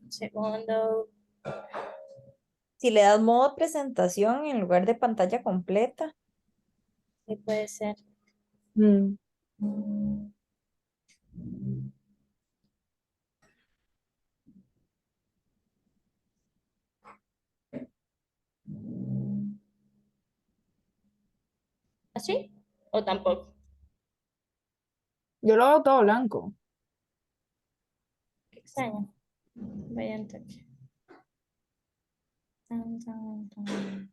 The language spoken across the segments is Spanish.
Segundo, Si le das modo presentación en lugar de pantalla completa. ¿qué puede ser? Mm. ¿Así? ¿O tampoco? Yo lo hago todo blanco. Qué extraño. Vaya un toque. Tan, tan, tan.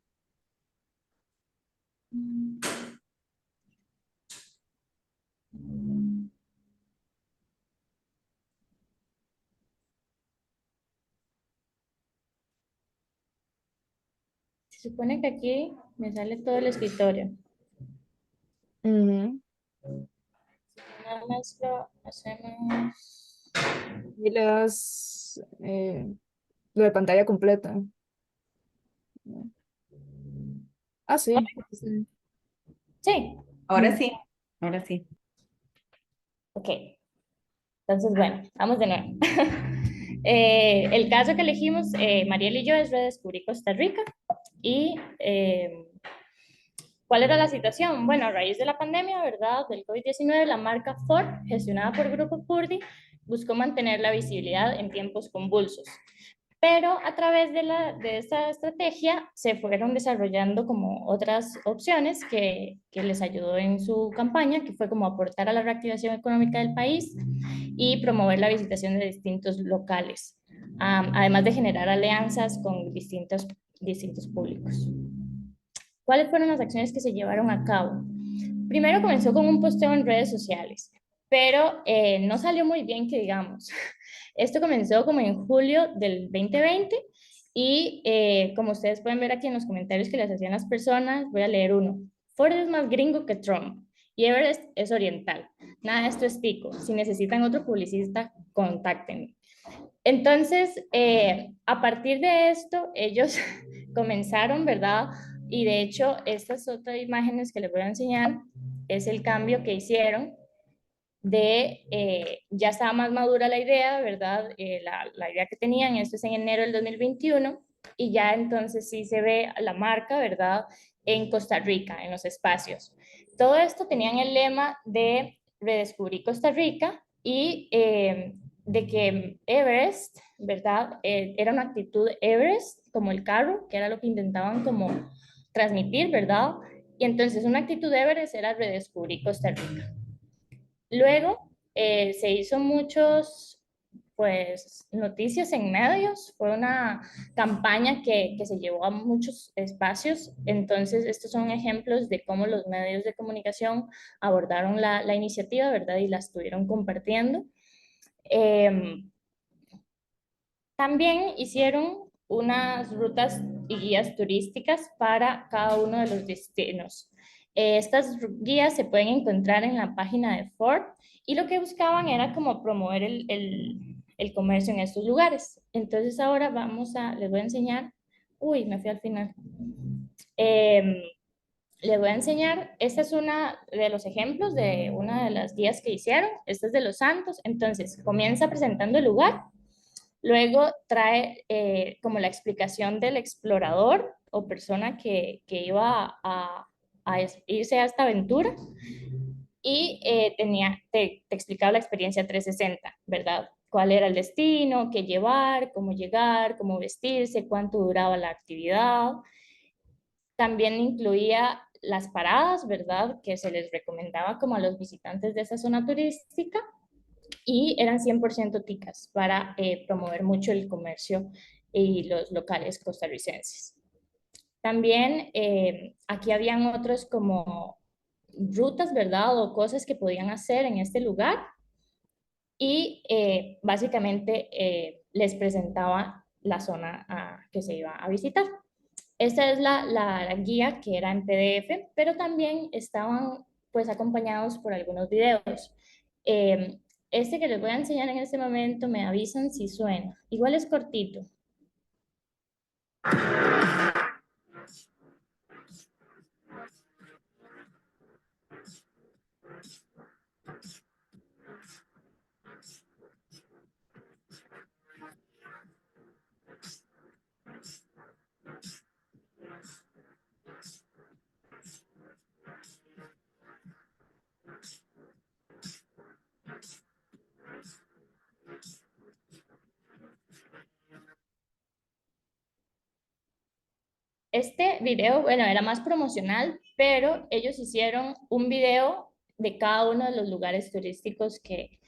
Se supone que aquí me sale todo el escritorio. Ujú. Nada más lo hacemos. Y le das lo de pantalla completa. Ah, sí. Sí. Sí, Ahora sí, ahora sí. ok. Entonces, bueno, vamos de nuevo. El caso que elegimos, Mariel y yo, es redescubrir Costa Rica. Y ¿cuál era la situación? Bueno, a raíz de la pandemia, ¿verdad? Del COVID-19, la marca Ford, gestionada por Grupo Purdy, buscó mantener la visibilidad en tiempos convulsos. Pero a través de esta estrategia se fueron desarrollando como otras opciones que les ayudó en su campaña, que fue como aportar a la reactivación económica del país y promover la visitación de distintos locales, además de generar alianzas con distintos públicos. ¿Cuáles fueron las acciones que se llevaron a cabo? Primero comenzó con un posteo en redes sociales, pero no salió muy bien que digamos. Esto comenzó como en julio del 2020 y como ustedes pueden ver aquí en los comentarios que les hacían las personas, voy a leer uno. Ford es más gringo que Trump y Everest es oriental. Nada de esto es tico. Si necesitan otro publicista, contacten. Entonces, a partir de esto, ellos comenzaron, ¿verdad? Y de hecho, estas otras imágenes que les voy a enseñar es el cambio que hicieron ya estaba más madura la idea, ¿verdad? La idea que tenían, esto es en enero del 2021, y ya entonces sí se ve la marca, ¿verdad? En Costa Rica, en los espacios. Todo esto tenían el lema de redescubrir Costa Rica y de que Everest, ¿verdad? Era una actitud Everest, como el carro, que era lo que intentaban como transmitir, ¿verdad? Y entonces una actitud Everest era redescubrir Costa Rica. Luego se hizo muchos, pues, noticias en medios. Fue una campaña que se llevó a muchos espacios. Entonces, estos son ejemplos de cómo los medios de comunicación abordaron la iniciativa, ¿verdad? Y la estuvieron compartiendo. Eh, También hicieron unas rutas y guías turísticas para cada uno de los destinos. Estas guías se pueden encontrar en la página de Ford y lo que buscaban era como promover el comercio en estos lugares. Entonces ahora les voy a enseñar, uy, me fui al final. Eh, Les voy a enseñar, esta es una de los ejemplos de una de las guías que hicieron, esta es de Los Santos, entonces comienza presentando el lugar. Luego trae como la explicación del explorador o persona que iba a irse a esta aventura y te explicaba la experiencia 360, ¿verdad? Cuál era el destino, qué llevar, cómo vestirse, cuánto duraba la actividad. También incluía las paradas, ¿verdad? Que se les recomendaba como a los visitantes de esa zona turística y eran 100% ticas para promover mucho el comercio y los locales costarricenses. También aquí habían otros como rutas, ¿verdad? O cosas que podían hacer en este lugar y básicamente les presentaba la zona que se iba a visitar. Esta es la guía que era en PDF, pero también estaban pues acompañados por algunos videos. Eh, este que les voy a enseñar en este momento, me avisan si suena. Igual es cortito. Este video, bueno, era más promocional, pero ellos hicieron un video de cada uno de los lugares turísticos que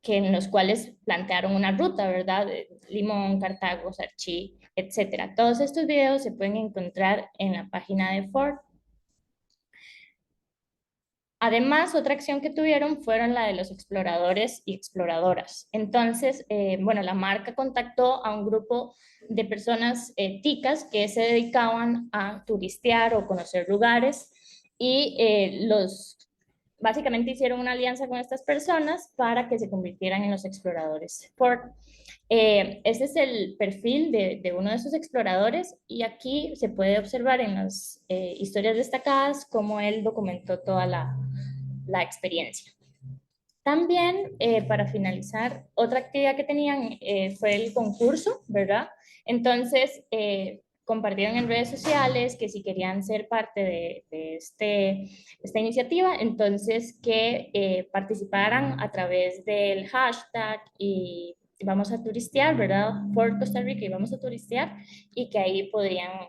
en los cuales plantearon una ruta, ¿verdad? Limón, Cartago, Sarchí, etcétera. Todos estos videos se pueden encontrar en la página de Ford. Además, otra acción que tuvieron fueron la de los exploradores y exploradoras. Entonces, bueno, la marca contactó a un grupo de personas ticas que se dedicaban a turistear o conocer lugares y básicamente hicieron una alianza con estas personas para que se convirtieran en los exploradores Ford. Ese es el perfil de uno de esos exploradores y aquí se puede observar en las historias destacadas cómo él documentó toda la experiencia. También, para finalizar, otra actividad que tenían fue el concurso, ¿verdad? Entonces, compartieron en redes sociales que si querían ser parte de esta iniciativa, entonces que participaran a través del hashtag y vamos a turistear, ¿verdad? Por Costa Rica y vamos a turistear y que ahí podrían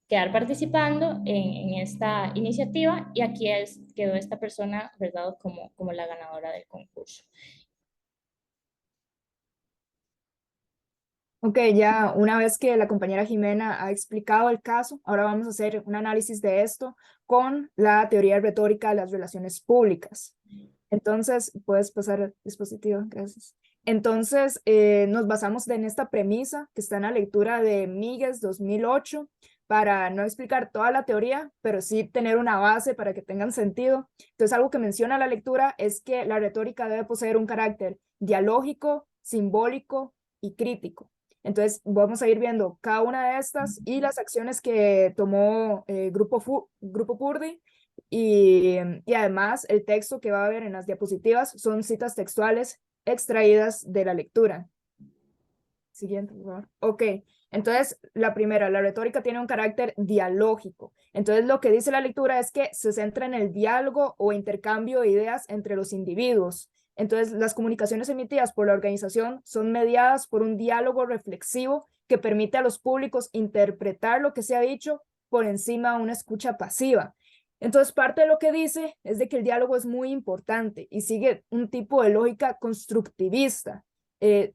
quedar participando en esta iniciativa y aquí quedó esta persona, ¿verdad? Como la ganadora del concurso. Ok, ya una vez que la compañera Jimena ha explicado el caso, ahora vamos a hacer un análisis de esto con la teoría retórica de las relaciones públicas. Entonces, puedes pasar el dispositivo, gracias. Entonces, nos basamos en esta premisa que está en la lectura de Míguez 2008 para no explicar toda la teoría, pero sí tener una base para que tengan sentido. Entonces, algo que menciona la lectura es que la retórica debe poseer un carácter dialógico, simbólico y crítico. Entonces, vamos a ir viendo cada una de estas y las acciones que tomó Grupo Purdi y además el texto que va a ver en las diapositivas son citas textuales extraídas de la lectura. Siguiente, por favor. Ok, entonces la primera, la retórica tiene un carácter dialógico. Entonces lo que dice la lectura es que se centra en el diálogo o intercambio de ideas entre los individuos. Entonces las comunicaciones emitidas por la organización son mediadas por un diálogo reflexivo que permite a los públicos interpretar lo que se ha dicho por encima de una escucha pasiva. Entonces, parte de lo que dice es de que el diálogo es muy importante y sigue un tipo de lógica constructivista.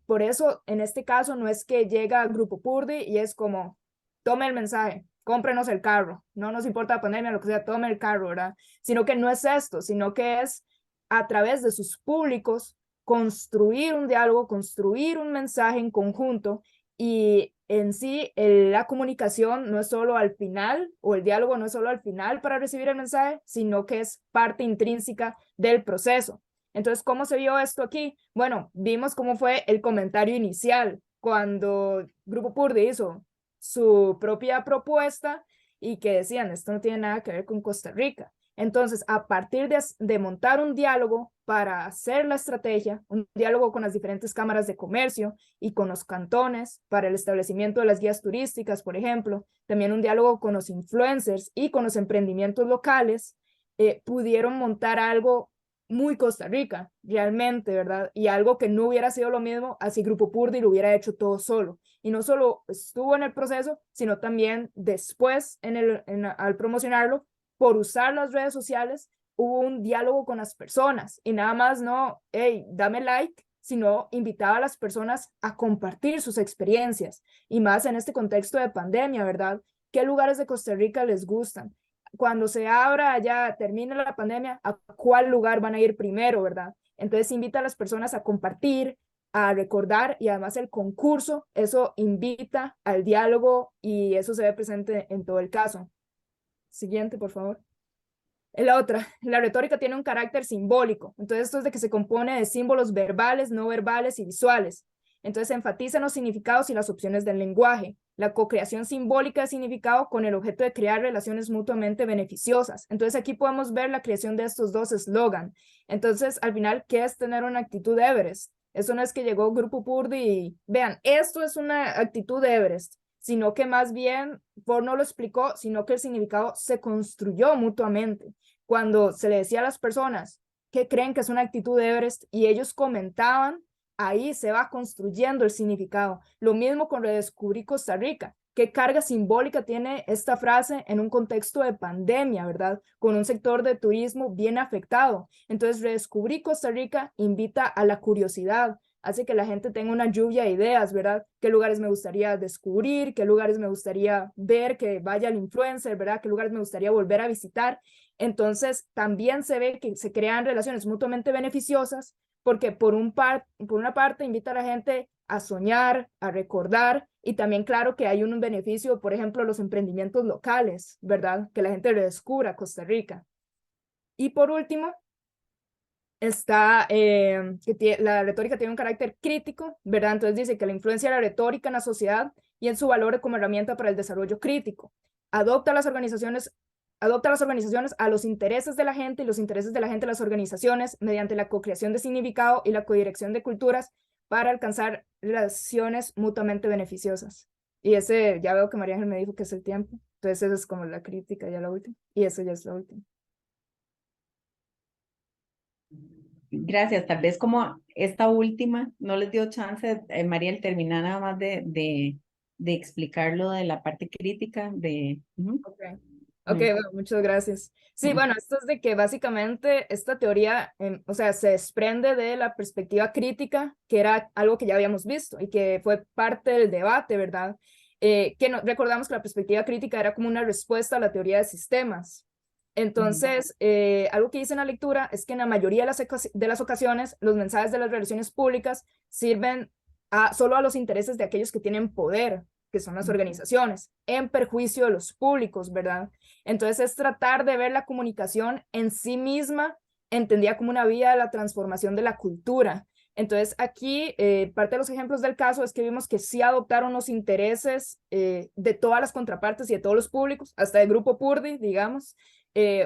Por eso, en este caso, no es que llega Grupo Purdi y es como, tome el mensaje, cómprenos el carro, no nos importa la pandemia, lo que sea, tome el carro, ¿verdad? Sino que no es esto, sino que es a través de sus públicos construir un diálogo, construir un mensaje en conjunto y en sí la comunicación no es solo al final o el diálogo no es solo al final para recibir el mensaje, sino que es parte intrínseca del proceso. Entonces, ¿cómo se vio esto aquí? Bueno, vimos cómo fue el comentario inicial cuando Grupo Purdi hizo su propia propuesta y que decían, esto no tiene nada que ver con Costa Rica. Entonces, a partir de montar un diálogo para hacer la estrategia, un diálogo con las diferentes cámaras de comercio y con los cantones para el establecimiento de las guías turísticas, por ejemplo, también un diálogo con los influencers y con los emprendimientos locales, pudieron montar algo muy Costa Rica, realmente, ¿verdad? Y algo que no hubiera sido lo mismo así Grupo Purdi lo hubiera hecho todo solo. Y no solo estuvo en el proceso, sino también después al promocionarlo, por usar las redes sociales, hubo un diálogo con las personas y nada más no, hey, dame like, sino invitaba a las personas a compartir sus experiencias y más en este contexto de pandemia, ¿verdad? ¿Qué lugares de Costa Rica les gustan? Cuando se abra, ya termine la pandemia, ¿a cuál lugar van a ir primero, verdad? Entonces invita a las personas a compartir, a recordar y además el concurso, eso invita al diálogo y eso se ve presente en todo el caso. Siguiente, por favor. La otra, la retórica tiene un carácter simbólico. Entonces, esto es de que se compone de símbolos verbales, no verbales y visuales. Entonces, se enfatizan los significados y las opciones del lenguaje. La co-creación simbólica de significado con el objeto de crear relaciones mutuamente beneficiosas. Entonces, aquí podemos ver la creación de estos dos eslogan. Entonces, al final, ¿qué es tener una actitud Everest? Eso no es que llegó Grupo Purdi y vean, esto es una actitud Everest, sino que más bien, Ford no lo explicó, sino que el significado se construyó mutuamente. Cuando se le decía a las personas que creen que es una actitud de Everest y ellos comentaban, ahí se va construyendo el significado. Lo mismo con Redescubrí Costa Rica. qué carga simbólica tiene esta frase en un contexto de pandemia, ¿verdad? Con un sector de turismo bien afectado. Entonces, redescubrir Costa Rica invita a la curiosidad, hace que la gente tenga una lluvia de ideas, ¿verdad? ¿Qué lugares me gustaría descubrir? ¿Qué lugares me gustaría ver? Que vaya el influencer, ¿verdad? ¿Qué lugares me gustaría volver a visitar? Entonces, también se ve que se crean relaciones mutuamente beneficiosas porque por una parte invita a la gente a soñar, a recordar, y también claro que hay un beneficio, por ejemplo, los emprendimientos locales, ¿verdad? Que la gente redescubra Costa Rica. Y por último, está la retórica tiene un carácter crítico, ¿verdad? Entonces dice que la influencia de la retórica en la sociedad y en su valor como herramienta para el desarrollo crítico. Adopta las organizaciones a los intereses de la gente y los intereses de la gente a las organizaciones mediante la co-creación de significado y la codirección de culturas para alcanzar relaciones mutuamente beneficiosas. Y ese, ya veo que María Ángel me dijo que es el tiempo, entonces esa es como la crítica, ya la última, y eso ya es la última. Gracias. Tal vez como esta última, no les dio chance, Mariel, terminar nada más de explicar lo de la parte crítica de... Ok, bueno, muchas gracias. Sí, bueno, esto es de que básicamente esta teoría, o sea, se desprende de la perspectiva crítica, que era algo que ya habíamos visto y que fue parte del debate, ¿verdad? Recordamos que la perspectiva crítica era como una respuesta a la teoría de sistemas. Entonces, algo que dice en la lectura es que en la mayoría de las ocasiones los mensajes de las relaciones públicas sirven solo a los intereses de aquellos que tienen poder, que son las organizaciones, en perjuicio de los públicos, ¿verdad? Entonces es tratar de ver la comunicación en sí misma, entendida como una vía de la transformación de la cultura. Entonces aquí parte de los ejemplos del caso es que vimos que sí adoptaron los intereses de todas las contrapartes y de todos los públicos, hasta el grupo Purdi, digamos.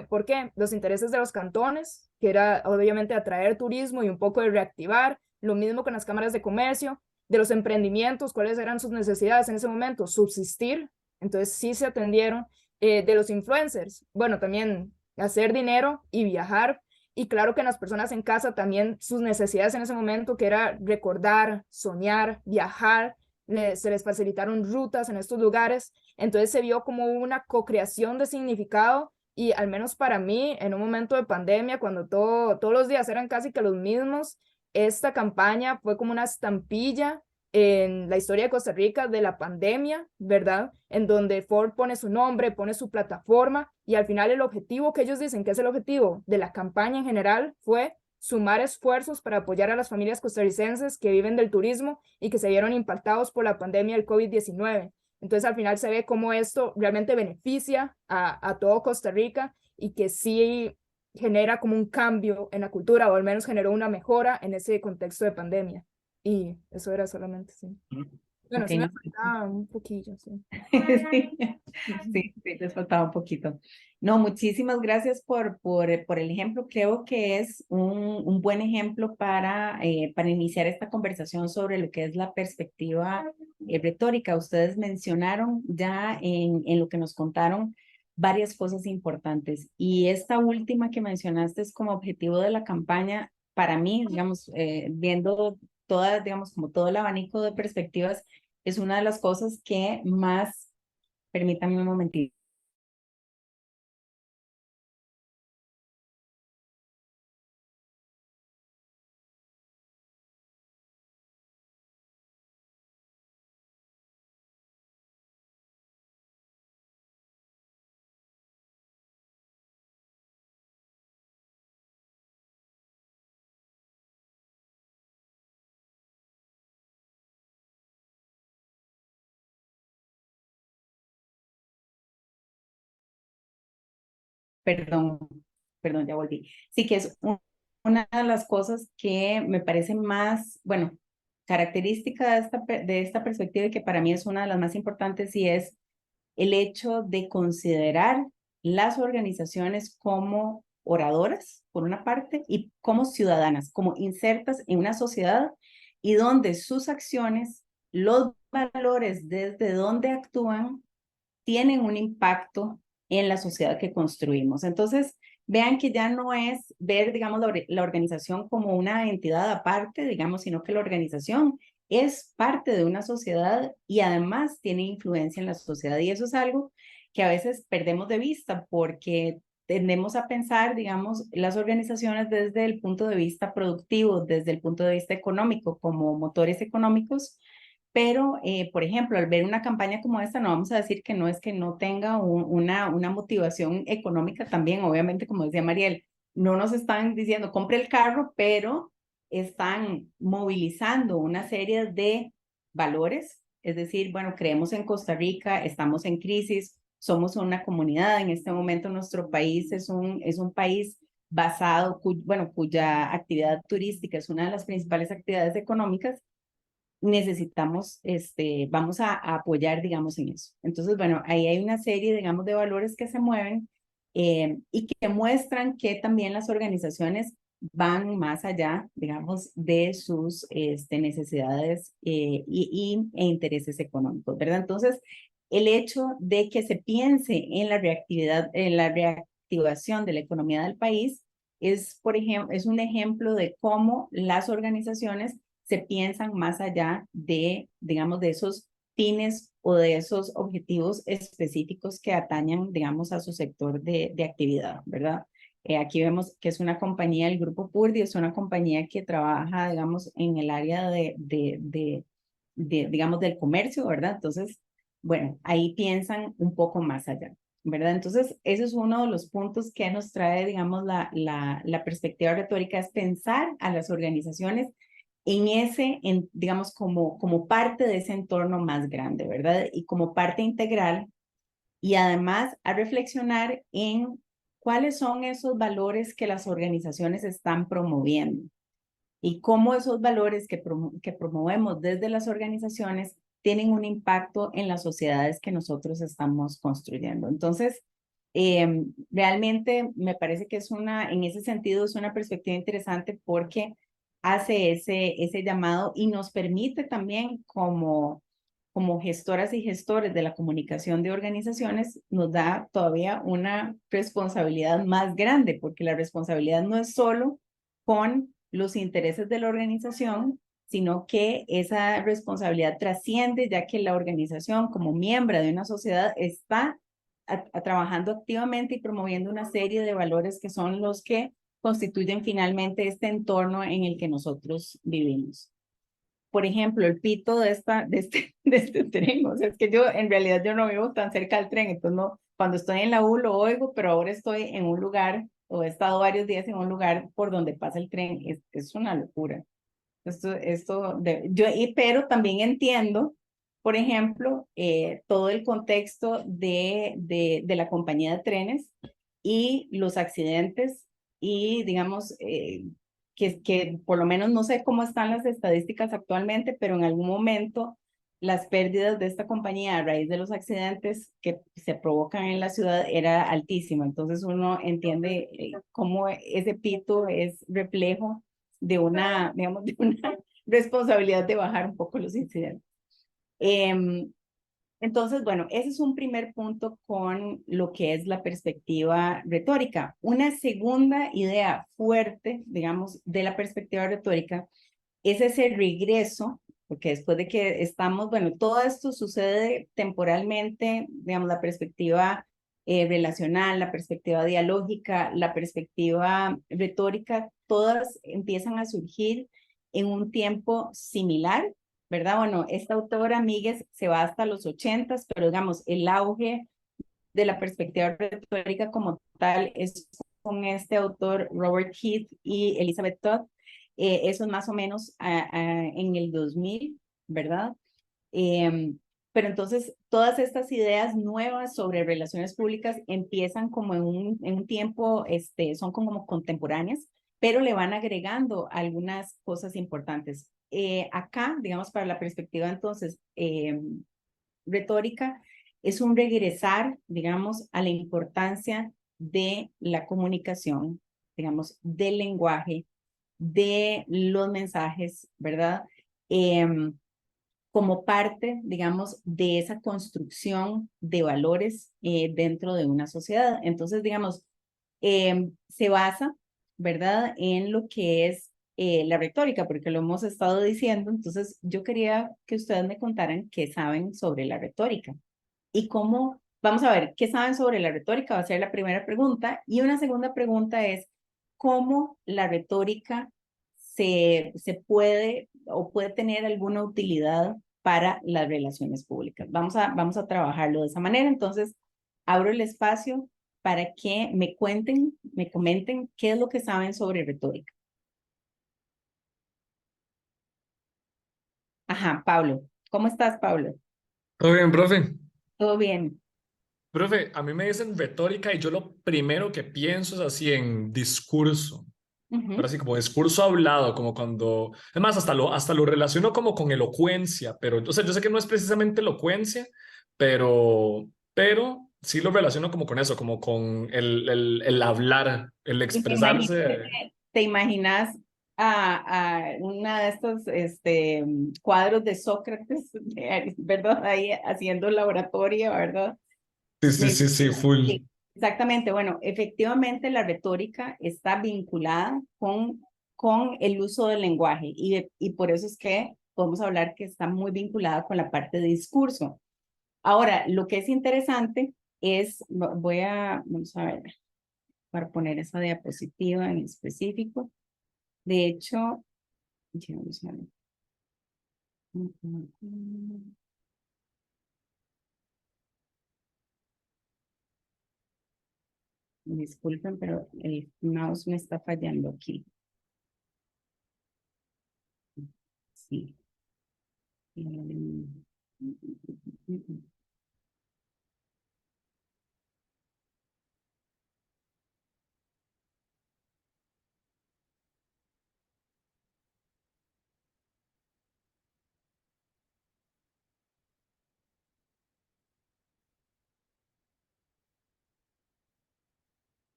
¿Por qué? Los intereses de los cantones, que era obviamente atraer turismo y un poco de reactivar, lo mismo con las cámaras de comercio, de los emprendimientos, cuáles eran sus necesidades en ese momento, subsistir, entonces sí se atendieron, de los influencers, bueno, también hacer dinero y viajar, y claro que en las personas en casa también sus necesidades en ese momento, que era recordar, soñar, viajar, se les facilitaron rutas en estos lugares, entonces se vio como una co-creación de significado, y al menos para mí, en un momento de pandemia, cuando todos los días eran casi que los mismos, esta campaña fue como una estampilla en la historia de Costa Rica de la pandemia, ¿verdad? En donde Ford pone su nombre, pone su plataforma y al final el objetivo que ellos dicen que es el objetivo de la campaña en general fue sumar esfuerzos para apoyar a las familias costarricenses que viven del turismo y que se vieron impactados por la pandemia del COVID-19. Entonces al final se ve cómo esto realmente beneficia a todo Costa Rica y que sí genera como un cambio en la cultura, o al menos generó una mejora en ese contexto de pandemia. Y eso era solamente, sí. Bueno, Ok, sí me faltaba un poquillo, sí. Sí, les faltaba un poquito. No, muchísimas gracias por el ejemplo. Creo que es un buen ejemplo para iniciar esta conversación sobre lo que es la perspectiva retórica. Ustedes mencionaron ya en lo que nos contaron varias cosas importantes. Y esta última que mencionaste es como objetivo de la campaña, para mí, digamos, viendo toda, digamos, como todo el abanico de perspectivas, es una de las cosas que más, permítanme un momentito. Perdón, ya volví. Sí que es una de las cosas que me parece más, bueno, característica de esta perspectiva y que para mí es una de las más importantes y es el hecho de considerar las organizaciones como oradoras, por una parte, y como ciudadanas, como insertas en una sociedad y donde sus acciones, los valores desde donde actúan, tienen un impacto en la sociedad que construimos. Entonces, vean que ya no es ver, digamos, la organización como una entidad aparte, digamos, sino que la organización es parte de una sociedad y además tiene influencia en la sociedad. Y eso es algo que a veces perdemos de vista porque tendemos a pensar, digamos, las organizaciones desde el punto de vista productivo, desde el punto de vista económico, como motores económicos, pero, por ejemplo, al ver una campaña como esta, no vamos a decir que no es que no tenga una motivación económica también, obviamente, como decía Mariel, no nos están diciendo compre el carro, pero están movilizando una serie de valores, es decir, bueno, creemos en Costa Rica, estamos en crisis, somos una comunidad, en este momento nuestro país es un país basado, bueno, cuya actividad turística es una de las principales actividades económicas, necesitamos, vamos a apoyar, digamos, en eso. Entonces, bueno, ahí hay una serie, digamos, de valores que se mueven y que muestran que también las organizaciones van más allá, digamos, de sus necesidades e intereses económicos, ¿verdad? Entonces, el hecho de que se piense en la reactividad, en la reactivación de la economía del país es, por ejemplo, es un ejemplo de cómo las organizaciones se piensan más allá de, digamos, de esos fines o de esos objetivos específicos que atañan, digamos, a su sector de actividad, ¿verdad? Aquí vemos que es una compañía, el Grupo Purdy es una compañía que trabaja, digamos, en el área digamos, del comercio, ¿verdad? Entonces, bueno, ahí piensan un poco más allá, ¿verdad? Entonces, ese es uno de los puntos que nos trae, digamos, la perspectiva retórica, es pensar a las organizaciones digamos, como parte de ese entorno más grande, ¿verdad? Y como parte integral, y además a reflexionar en cuáles son esos valores que las organizaciones están promoviendo y cómo esos valores que promovemos desde las organizaciones tienen un impacto en las sociedades que nosotros estamos construyendo. Entonces, realmente me parece que en ese sentido es una perspectiva interesante porque hace ese llamado y nos permite también como gestoras y gestores de la comunicación de organizaciones, nos da todavía una responsabilidad más grande, porque la responsabilidad no es solo con los intereses de la organización, sino que esa responsabilidad trasciende, ya que la organización como miembro de una sociedad está trabajando activamente y promoviendo una serie de valores que son los que constituyen finalmente este entorno en el que nosotros vivimos. Por ejemplo, el pito de este tren, o sea, es que en realidad yo no vivo tan cerca del tren, entonces no, cuando estoy en la U lo oigo, pero ahora estoy en un lugar, o he estado varios días en un lugar por donde pasa el tren, es una locura. Pero también entiendo, por ejemplo, todo el contexto de la compañía de trenes y los accidentes y, digamos, que por lo menos no sé cómo están las estadísticas actualmente, pero en algún momento las pérdidas de esta compañía a raíz de los accidentes que se provocan en la ciudad era altísima. Entonces uno entiende cómo ese pito es reflejo digamos, de una responsabilidad de bajar un poco los incidentes. Entonces, bueno, ese es un primer punto con lo que es la perspectiva retórica. Una segunda idea fuerte, digamos, de la perspectiva retórica es ese regreso, porque después de que estamos, bueno, todo esto sucede temporalmente, digamos, la perspectiva relacional, la perspectiva dialógica, la perspectiva retórica, todas empiezan a surgir en un tiempo similar, ¿verdad? Bueno, esta autora Míguez se va hasta los 80s, pero digamos, el auge de la perspectiva retórica como tal es con este autor Robert Heath y Elizabeth Todd, eso es más o menos en el 2000, ¿verdad? Pero entonces todas estas ideas nuevas sobre relaciones públicas empiezan como en un tiempo, son como contemporáneas, pero le van agregando algunas cosas importantes. Acá, digamos, para la perspectiva entonces retórica, es un regresar, digamos, a la importancia de la comunicación, digamos, del lenguaje, de los mensajes, ¿verdad? Como parte, digamos, de esa construcción de valores dentro de una sociedad. Entonces, digamos, se basa, ¿verdad?, en lo que es la retórica, porque lo hemos estado diciendo. Entonces, yo quería que ustedes me contaran qué saben sobre la retórica y cómo, vamos a ver, qué saben sobre la retórica, va a ser la primera pregunta. Y una segunda pregunta es, ¿cómo la retórica se puede o puede tener alguna utilidad para las relaciones públicas? Vamos a trabajarlo de esa manera. Entonces, abro el espacio para que me cuenten, me comenten qué es lo que saben sobre retórica. Ajá, Pablo. ¿Cómo estás, Pablo? Todo bien, profe. ¿Todo bien? Profe, a mí me dicen retórica y yo lo primero que pienso es así en discurso, pero Ujú. así como discurso hablado, como cuando, es más, hasta lo relaciono como con elocuencia, pero, o sea, yo sé que no es precisamente elocuencia, pero sí lo relaciono como con eso, como con el hablar, el Y me imagino que expresarse. te imaginas a una de estos cuadros de Sócrates, ¿verdad? Ahí haciendo laboratorio, ¿verdad? Sí, sí, Me- sí, sí, full. sí, exactamente. Bueno, efectivamente la retórica está vinculada con el uso del lenguaje y por eso es que podemos hablar que está muy vinculada con la parte de discurso. Ahora, lo que es interesante es, vamos a ver, para poner esa diapositiva en específico. De hecho, ya vamos a ver. Disculpen, pero el mouse me está fallando aquí. Sí.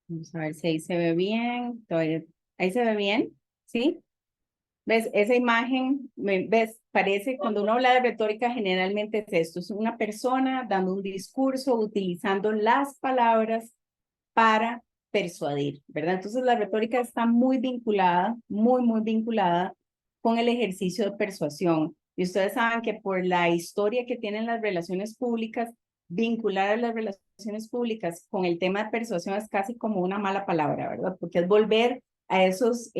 Vamos a ver si ahí se ve bien. Ahí se ve bien, ¿sí? ¿Ves? Esa imagen, ¿ves? Parece, cuando uno habla de retórica, generalmente es esto, es una persona dando un discurso, utilizando las palabras para persuadir, ¿verdad? Entonces la retórica está muy vinculada, muy vinculada con el ejercicio de persuasión. Y ustedes saben que por la historia que tienen las relaciones públicas, vincular a las relaciones públicas con el tema de persuasión es casi como una mala palabra, ¿verdad? Porque es volver a esos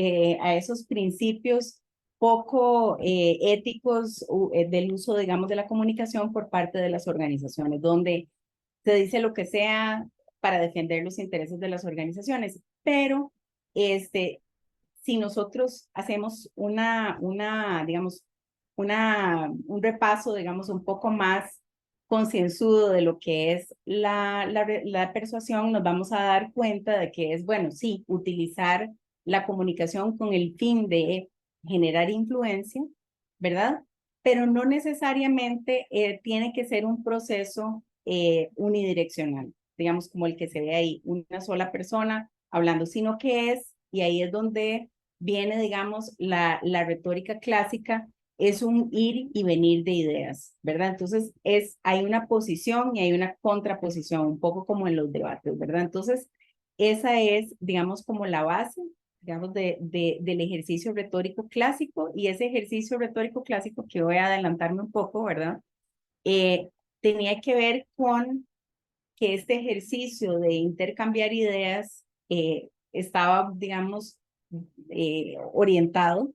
principios poco éticos del uso, digamos, de la comunicación por parte de las organizaciones, donde se dice lo que sea para defender los intereses de las organizaciones, pero si nosotros hacemos digamos, un repaso, digamos, un poco más concienzudo de lo que es la persuasión, nos vamos a dar cuenta de que es, bueno, sí, utilizar la comunicación con el fin de generar influencia, ¿verdad? Pero no necesariamente tiene que ser un proceso unidireccional, digamos, como el que se ve ahí, una sola persona hablando, sino que es, y ahí es donde viene, digamos, la retórica clásica, es un ir y venir de ideas, ¿verdad? Entonces, hay una posición y hay una contraposición, un poco como en los debates, ¿verdad? Entonces, esa es, digamos, como la base, digamos, del ejercicio retórico clásico, y ese ejercicio retórico clásico, que voy a adelantarme un poco, ¿verdad? Tenía que ver con que este ejercicio de intercambiar ideas estaba, digamos, orientado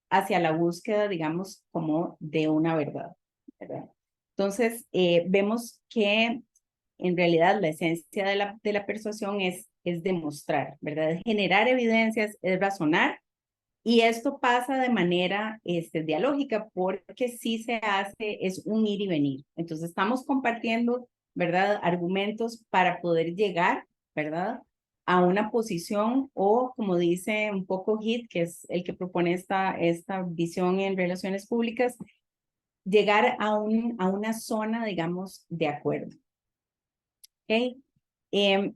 hacia la búsqueda, digamos, como de una verdad, ¿verdad? Entonces, vemos que en realidad la esencia de la persuasión es demostrar, ¿verdad? Es generar evidencias, es razonar, y esto pasa de manera dialógica, porque si se hace es un ir y venir. Entonces estamos compartiendo, ¿verdad? Argumentos para poder llegar, ¿verdad? A una posición, o como dice un poco Heath, que es el que propone esta visión en relaciones públicas, llegar a una zona, digamos, de acuerdo. ¿Ok?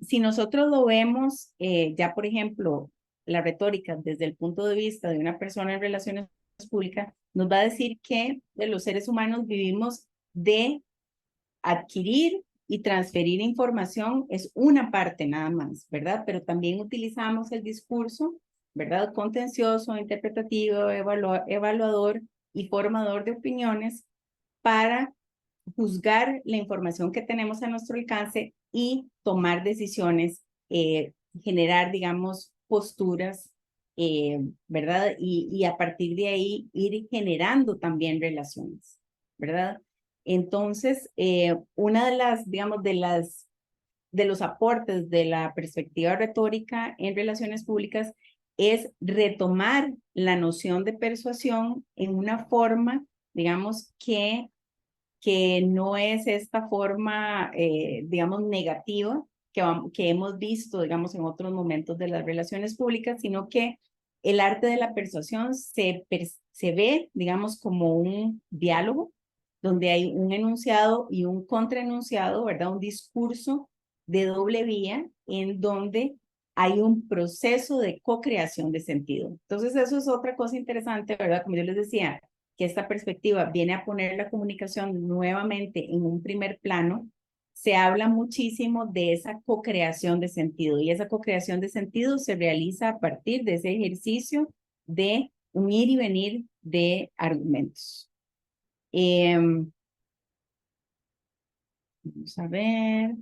Si nosotros lo vemos, ya por ejemplo, la retórica desde el punto de vista de una persona en relaciones públicas, nos va a decir que de los seres humanos vivimos de adquirir y transferir información, es una parte nada más, ¿verdad? Pero también utilizamos el discurso, ¿verdad? Contencioso, interpretativo, evaluador y formador de opiniones para juzgar la información que tenemos a nuestro alcance y tomar decisiones, generar, digamos, posturas, ¿verdad? Y a partir de ahí ir generando también relaciones, ¿verdad? Entonces, una de las, digamos, de los aportes de la perspectiva retórica en relaciones públicas es retomar la noción de persuasión en una forma, digamos, que no es esta forma, digamos, negativa que hemos visto, digamos, en otros momentos de las relaciones públicas, sino que el arte de la persuasión se ve, digamos, como un diálogo donde hay un enunciado y un contraenunciado, ¿verdad? Un discurso de doble vía en donde hay un proceso de co-creación de sentido. Entonces, eso es otra cosa interesante, ¿verdad? Como yo les decía, que esta perspectiva viene a poner la comunicación nuevamente en un primer plano. Se habla muchísimo de esa co-creación de sentido, y esa co-creación de sentido se realiza a partir de ese ejercicio de un ir y venir de argumentos. Vamos a ver.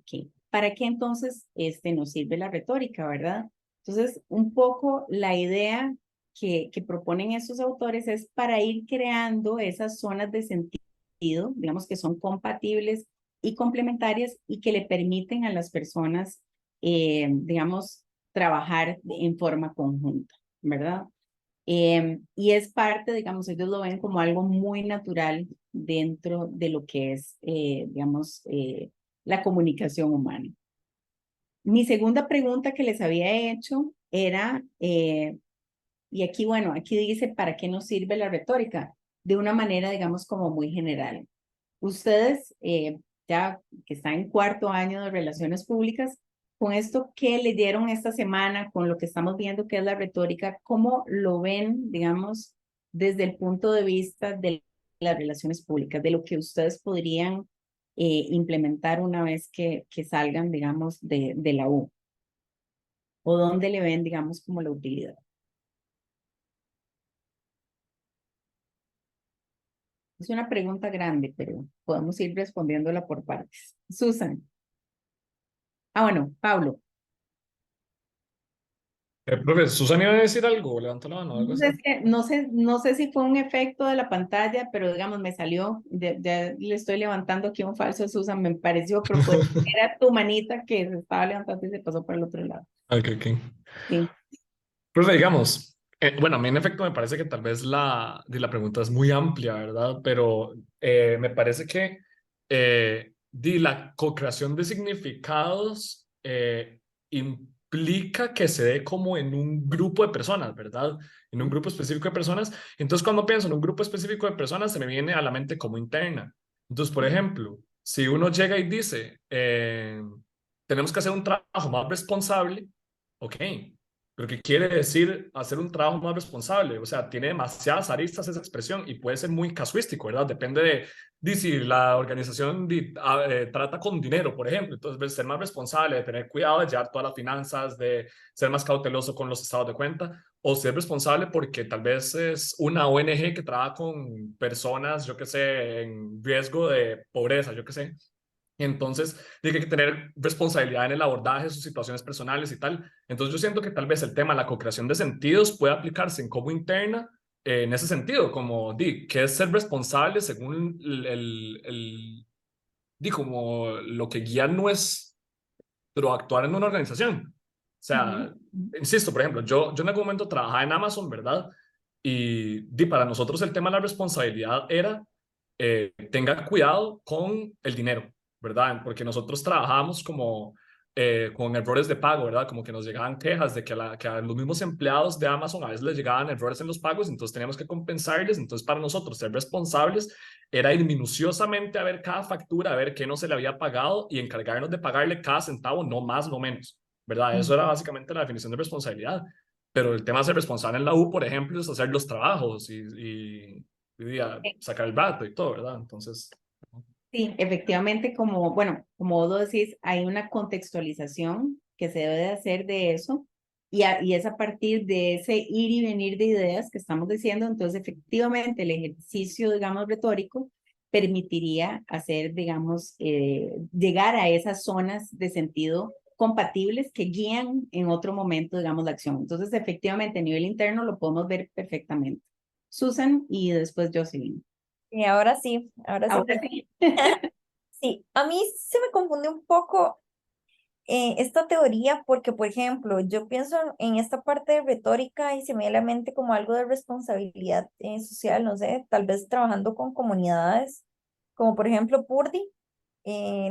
Okay. ¿Para qué entonces nos sirve la retórica, verdad? Entonces, un poco la idea que proponen estos autores es para ir creando esas zonas de sentido, digamos que son compatibles y complementarias y que le permiten a las personas, digamos, trabajar en forma conjunta, ¿verdad? Y es parte, digamos, ellos lo ven como algo muy natural dentro de lo que es, digamos, la comunicación humana. Mi segunda pregunta que les había hecho era, y aquí, bueno, aquí dice, ¿para qué nos sirve la retórica? De una manera, digamos, como muy general. Ustedes, ya que están en cuarto año de relaciones públicas, con esto que leyeron esta semana, con lo que estamos viendo que es la retórica, ¿cómo lo ven, digamos, desde el punto de vista de las relaciones públicas, de lo que ustedes podrían implementar una vez que salgan, digamos, de la U? ¿O dónde le ven, digamos, como la utilidad? Es una pregunta grande, pero podemos ir respondiéndola por partes. Susan. Ah, bueno, Pablo. Profe, Susana iba a decir algo, levantó la mano, algo así. No sé si fue un efecto de la pantalla, pero digamos, me salió, ya le estoy levantando aquí un falso Susan, me pareció, pero pues era tu manita que se estaba levantando y se pasó por el otro lado. Ok, ok. Sí. Profe, digamos, bueno, a mí en efecto me parece que tal vez la pregunta es muy amplia, ¿verdad? Pero me parece que la co-creación de significados implica que se dé como en un grupo de personas, ¿verdad? En un grupo específico de personas. Entonces, cuando pienso en un grupo específico de personas, se me viene a la mente como interna. Entonces, por ejemplo, si uno llega y dice, tenemos que hacer un trabajo más responsable, ok. Pero ¿qué quiere decir hacer un trabajo más responsable? O sea, tiene demasiadas aristas esa expresión y puede ser muy casuístico, ¿verdad? Depende de si la organización trata con dinero, por ejemplo. Entonces, ser más responsable, de tener cuidado, de llevar todas las finanzas, de ser más cauteloso con los estados de cuenta, o ser responsable porque tal vez es una ONG que trabaja con personas, yo qué sé, en riesgo de pobreza, yo qué sé. Entonces, tiene que tener responsabilidad en el abordaje de sus situaciones personales y tal. Entonces, yo siento que tal vez el tema de la co-creación de sentidos puede aplicarse en como interna, en ese sentido, como, que es ser responsable según como lo que guía nuestro actuar en una organización. O sea, insisto, por ejemplo, yo en algún momento trabajaba en Amazon, ¿verdad? Y para nosotros el tema de la responsabilidad era, tenga cuidado con el dinero, ¿verdad? Porque nosotros trabajábamos como con errores de pago, ¿verdad? Como que nos llegaban quejas de que a los mismos empleados de Amazon a veces les llegaban errores en los pagos, entonces teníamos que compensarles. Entonces, para nosotros ser responsables era ir minuciosamente a ver cada factura, a ver qué no se le había pagado y encargarnos de pagarle cada centavo, no más, no menos, ¿verdad? Eso era básicamente la definición de responsabilidad. Pero el tema de ser responsable en la U, por ejemplo, es hacer los trabajos y sacar el rato y todo, ¿verdad? Entonces... Sí, efectivamente, bueno, como vos decís, hay una contextualización que se debe de hacer de eso, y es a partir de ese ir y venir de ideas que estamos diciendo, entonces efectivamente el ejercicio, digamos, retórico permitiría hacer, digamos, llegar a esas zonas de sentido compatibles que guían en otro momento, digamos, la acción. Entonces, efectivamente, a nivel interno lo podemos ver perfectamente. Susan y después Jocelyn. Y ahora sí, Ahora sí. sí, a mí se me confunde un poco esta teoría porque, por ejemplo, yo pienso en esta parte de retórica y se me viene a la mente como algo de responsabilidad social, no sé, tal vez trabajando con comunidades, como por ejemplo Purdi,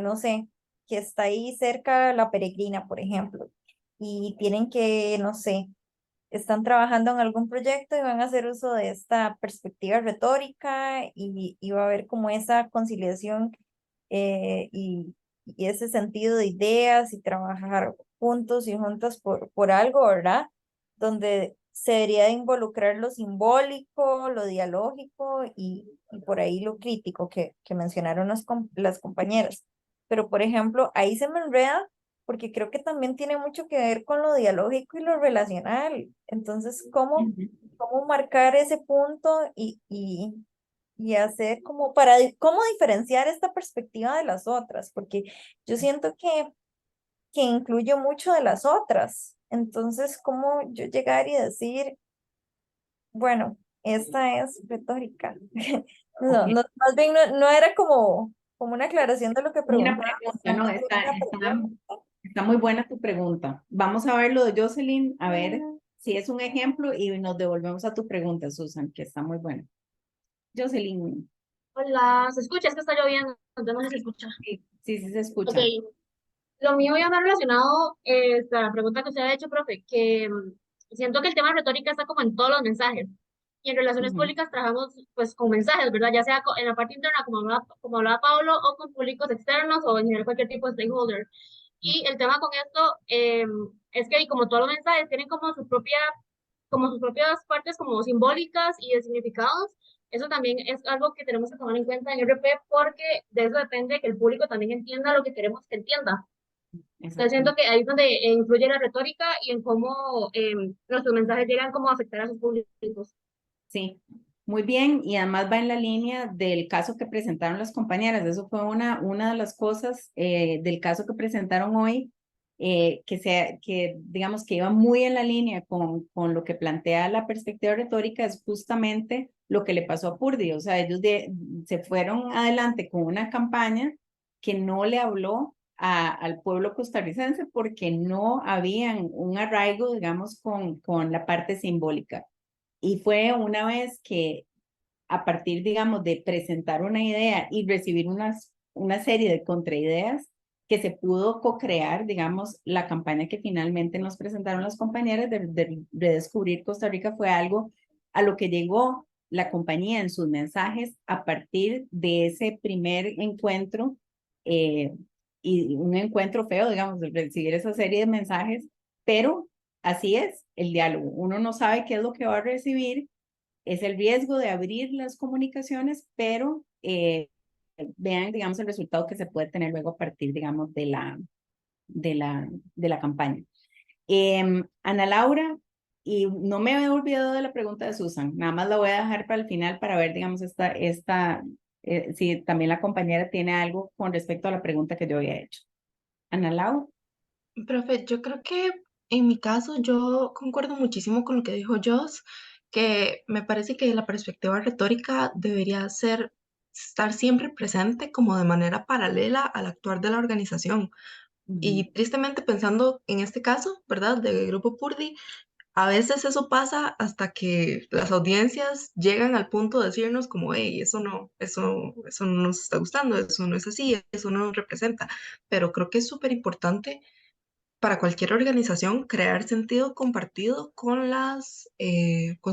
no sé, que está ahí cerca La Peregrina, por ejemplo, y tienen que, no sé, están trabajando en algún proyecto y van a hacer uso de esta perspectiva retórica y va a haber como esa conciliación eh, y, y ese sentido de ideas y trabajar juntos y juntas por algo, ¿verdad? Donde se debería de involucrar lo simbólico, lo dialógico y por ahí lo crítico que mencionaron las compañeras. Pero, por ejemplo, ahí se me enreda porque creo que también tiene mucho que ver con lo dialógico y lo relacional. Entonces, ¿cómo marcar ese punto y hacer como cómo diferenciar esta perspectiva de las otras? Porque yo siento que incluye mucho de las otras. Entonces, ¿cómo yo llegar y decir, bueno, esta es retórica? No, Ok. no, más bien no era como una aclaración de lo que Una preguntaba. pregunta, ¿no? Está muy buena tu pregunta. Vamos a ver lo de Jocelyn, a ver si es un ejemplo y nos devolvemos a tu pregunta, Susan, que está muy buena. Jocelyn, Hola, ¿se escucha? Es que está lloviendo, entonces no sé si se escucha. sí, sí, sí se Ok, escucha. lo mío ya me ha relacionado a la pregunta que usted ha hecho, profe, que siento que el tema de retórica está como en todos los mensajes. Y en relaciones Ujú, públicas trabajamos pues con mensajes, ¿verdad? Ya sea en la parte interna, como hablaba Pablo, o con públicos externos, o en general cualquier tipo de stakeholder. Y el tema con esto es que, y como todos los mensajes, tienen como sus propias partes como simbólicas y de significados. Eso también es algo que tenemos que tomar en cuenta en RP porque de eso depende que el público también entienda lo que queremos que entienda. Entonces siento exactamente. que ahí es donde influye la retórica y en cómo nuestros mensajes llegan como a afectar a sus públicos. Sí, muy bien. Y además va en la línea del caso que presentaron las compañeras. Eso fue una de las cosas del caso que presentaron hoy, que digamos que iba muy en la línea con lo que plantea la perspectiva retórica, es justamente lo que le pasó a Purdy. O sea, ellos se fueron adelante con una campaña que no le habló al pueblo costarricense porque no habían un arraigo, digamos, con la parte simbólica. Y fue una vez que a partir, digamos, de presentar una idea y recibir una serie de contraideas, que se pudo co-crear, digamos, la campaña que finalmente nos presentaron las compañeras de redescubrir Costa Rica fue algo a lo que llegó la compañía en sus mensajes a partir de ese primer encuentro eh, y un encuentro feo, digamos, de recibir esa serie de mensajes, pero así es el diálogo. Uno no sabe qué es lo que va a recibir, es el riesgo de abrir las comunicaciones, pero vean, digamos, el resultado que se puede tener luego a partir, digamos, de la campaña. Ana Laura, y no me he olvidado de la pregunta de Susan, nada más la voy a dejar para el final para ver, digamos, si también la compañera tiene algo con respecto a la pregunta que yo había hecho. Ana Laura. Profe, yo creo que en mi caso yo concuerdo muchísimo con lo que dijo Joss, que me parece que la perspectiva retórica debería ser estar siempre presente como de manera paralela al actuar de la organización. Y tristemente pensando en este caso, ¿verdad? Del grupo Purdy, a veces eso pasa hasta que las audiencias llegan al punto de decirnos como, hey, eso no nos está gustando, eso no es así, eso no nos representa. Pero creo que es súper importante para cualquier organización crear sentido compartido con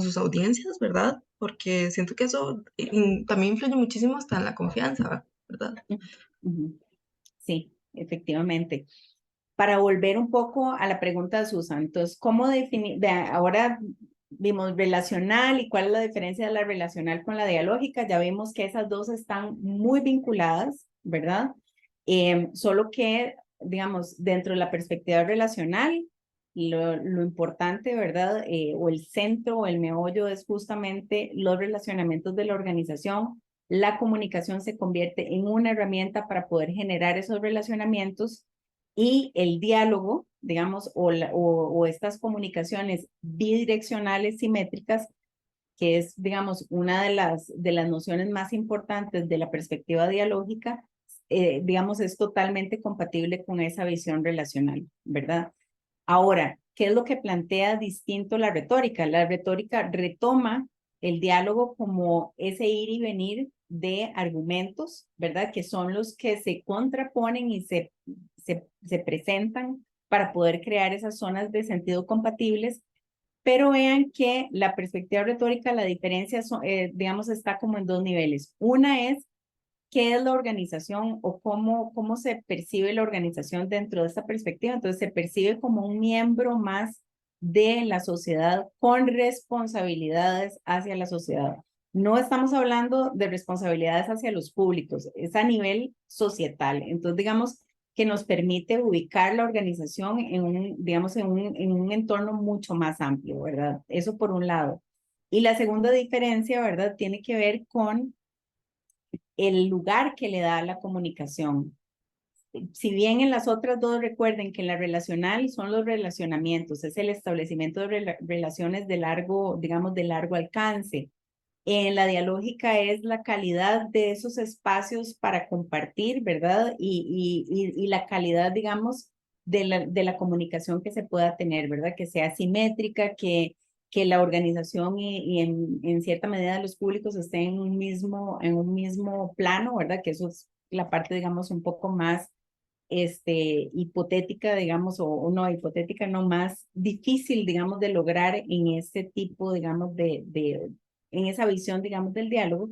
sus audiencias, ¿verdad? Porque siento que eso también influye muchísimo hasta en la confianza, ¿verdad? Sí, efectivamente. Para volver un poco a la pregunta de Susan, entonces, ¿cómo definir? Ahora vimos relacional y cuál es la diferencia de la relacional con la dialógica. Ya vimos que esas dos están muy vinculadas, ¿verdad? Solo que, digamos, dentro de la perspectiva relacional, lo importante, ¿verdad? O el centro o el meollo es justamente los relacionamientos de la organización. La comunicación se convierte en una herramienta para poder generar esos relacionamientos y el diálogo, digamos, o estas comunicaciones bidireccionales simétricas, que es, digamos, una de las nociones más importantes de la perspectiva dialógica, digamos, es totalmente compatible con esa visión relacional, ¿verdad? Ahora, ¿qué es lo que plantea distinto la retórica? La retórica retoma el diálogo como ese ir y venir de argumentos, ¿verdad? Que son los que se contraponen y se presentan para poder crear esas zonas de sentido compatibles. Pero vean que la perspectiva retórica, la diferencia, digamos, está como en dos niveles. Una es qué es la organización o cómo se percibe la organización dentro de esta perspectiva. Entonces se percibe como un miembro más de la sociedad con responsabilidades hacia la sociedad. No estamos hablando de responsabilidades hacia los públicos, es a nivel societal. Entonces, digamos que nos permite ubicar la organización en digamos, en un entorno mucho más amplio, ¿verdad? Eso por un lado. Y la segunda diferencia, ¿verdad? Tiene que ver con el lugar que le da a la comunicación. Si bien en las otras dos recuerden que en la relacional son los relacionamientos, es el establecimiento de relaciones de largo, digamos, de largo alcance. En la dialógica es la calidad de esos espacios para compartir, ¿verdad? Y la calidad, digamos, de la comunicación que se pueda tener, ¿verdad? Que sea simétrica, que la organización y en cierta medida los públicos estén en un mismo plano, ¿verdad? Que eso es la parte, digamos, un poco más hipotética, digamos, o no hipotética, no más difícil, digamos, de lograr en ese tipo, digamos, en esa visión, digamos, del diálogo.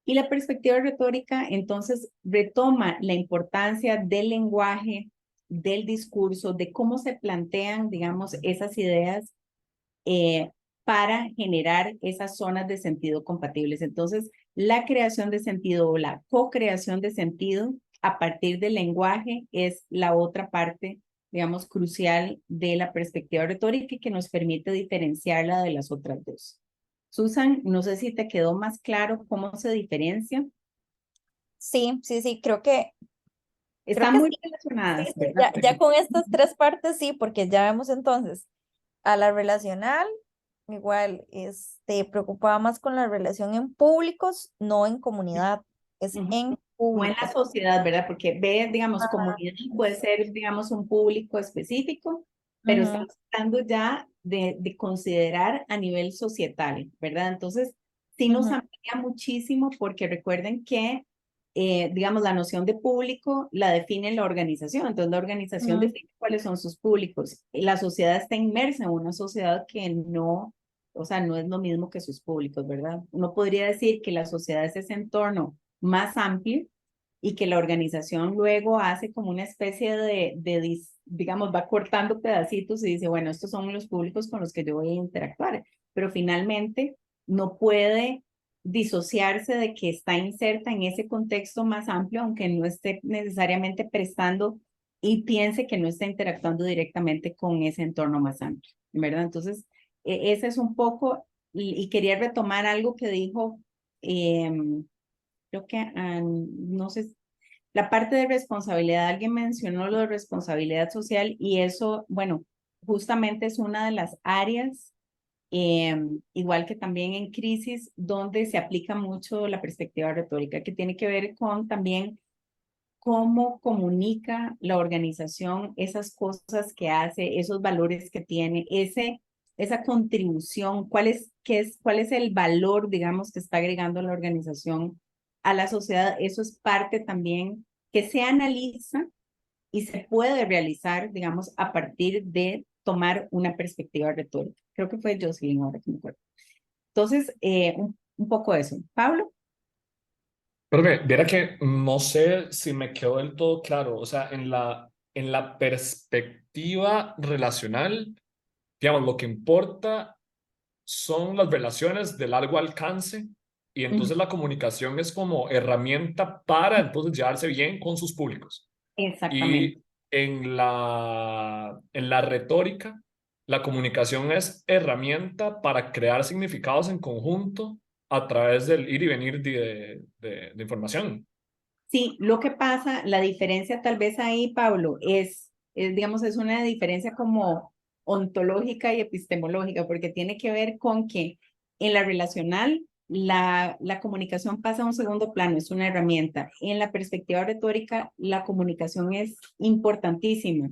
Y la perspectiva retórica, entonces, retoma la importancia del lenguaje, del discurso, de cómo se plantean, digamos, esas ideas para generar esas zonas de sentido compatibles. Entonces, la creación de sentido o la co-creación de sentido a partir del lenguaje es la otra parte, digamos, crucial de la perspectiva retórica y que nos permite diferenciarla de las otras dos. Susan, no sé si te quedó más claro cómo se diferencia. Sí, creo que Están muy sí. relacionadas, Sí, ¿verdad? ya con estas tres partes sí, porque ya vemos entonces a la relacional, igual, preocupaba más con la relación en públicos, no en comunidad, es Ujú. en O en la públicos. sociedad, ¿verdad? Porque ve, digamos, comunidad puede ser, digamos, un público específico, pero Ujú, estamos hablando ya de considerar a nivel societal, ¿verdad? Entonces, sí nos ujú, amplía muchísimo porque recuerden que, digamos, la noción de público la define la organización. Entonces, la organización ujú, define cuáles son sus públicos. La sociedad está inmersa en una sociedad que no, o sea, no es lo mismo que sus públicos, ¿verdad? Uno podría decir que la sociedad es ese entorno más amplio y que la organización luego hace como una especie digamos, va cortando pedacitos y dice, bueno, estos son los públicos con los que yo voy a interactuar, pero finalmente no puede disociarse de que está inserta en ese contexto más amplio, aunque no esté necesariamente prestando y piense que no está interactuando directamente con ese entorno más amplio, ¿verdad? Entonces, ese es un poco, y quería retomar algo que dijo, creo que, no sé, la parte de responsabilidad, alguien mencionó lo de responsabilidad social y eso, bueno, justamente es una de las áreas, igual que también en crisis, donde se aplica mucho la perspectiva retórica, que tiene que ver con también cómo comunica la organización esas cosas que hace, esos valores que tiene, esa contribución, cuál es el valor, digamos, que está agregando la organización a la sociedad. Eso es parte también que se analiza y se puede realizar, digamos, a partir de tomar una perspectiva retórica. Creo que fue Jocelyn ahora que me acuerdo. Entonces, un poco eso. Pablo. Pero viera que no sé si me quedó del todo claro, o sea, en la perspectiva relacional, digamos, lo que importa son las relaciones de largo alcance y entonces la comunicación es como herramienta para entonces llevarse bien con sus públicos. Exactamente. Y en la retórica, la comunicación es herramienta para crear significados en conjunto a través del ir y venir de información. Sí, lo que pasa, la diferencia tal vez ahí, Pablo, digamos, es una diferencia como ontológica y epistemológica, porque tiene que ver con que en la relacional, la comunicación pasa a un segundo plano, es una herramienta. En la perspectiva retórica, la comunicación es importantísima.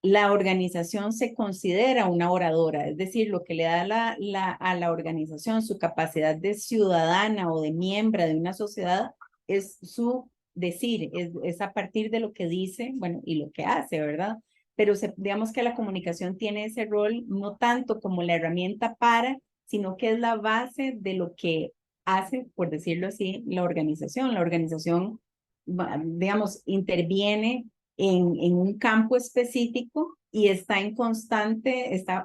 La organización se considera una oradora, es decir, lo que le da a la organización su capacidad de ciudadana o de miembro de una sociedad es su decir, es a partir de lo que dice, bueno, y lo que hace, ¿verdad? Pero digamos que la comunicación tiene ese rol no tanto como la herramienta para, sino que es la base de lo que hace, por decirlo así, la organización. La organización, digamos, interviene en un campo específico y está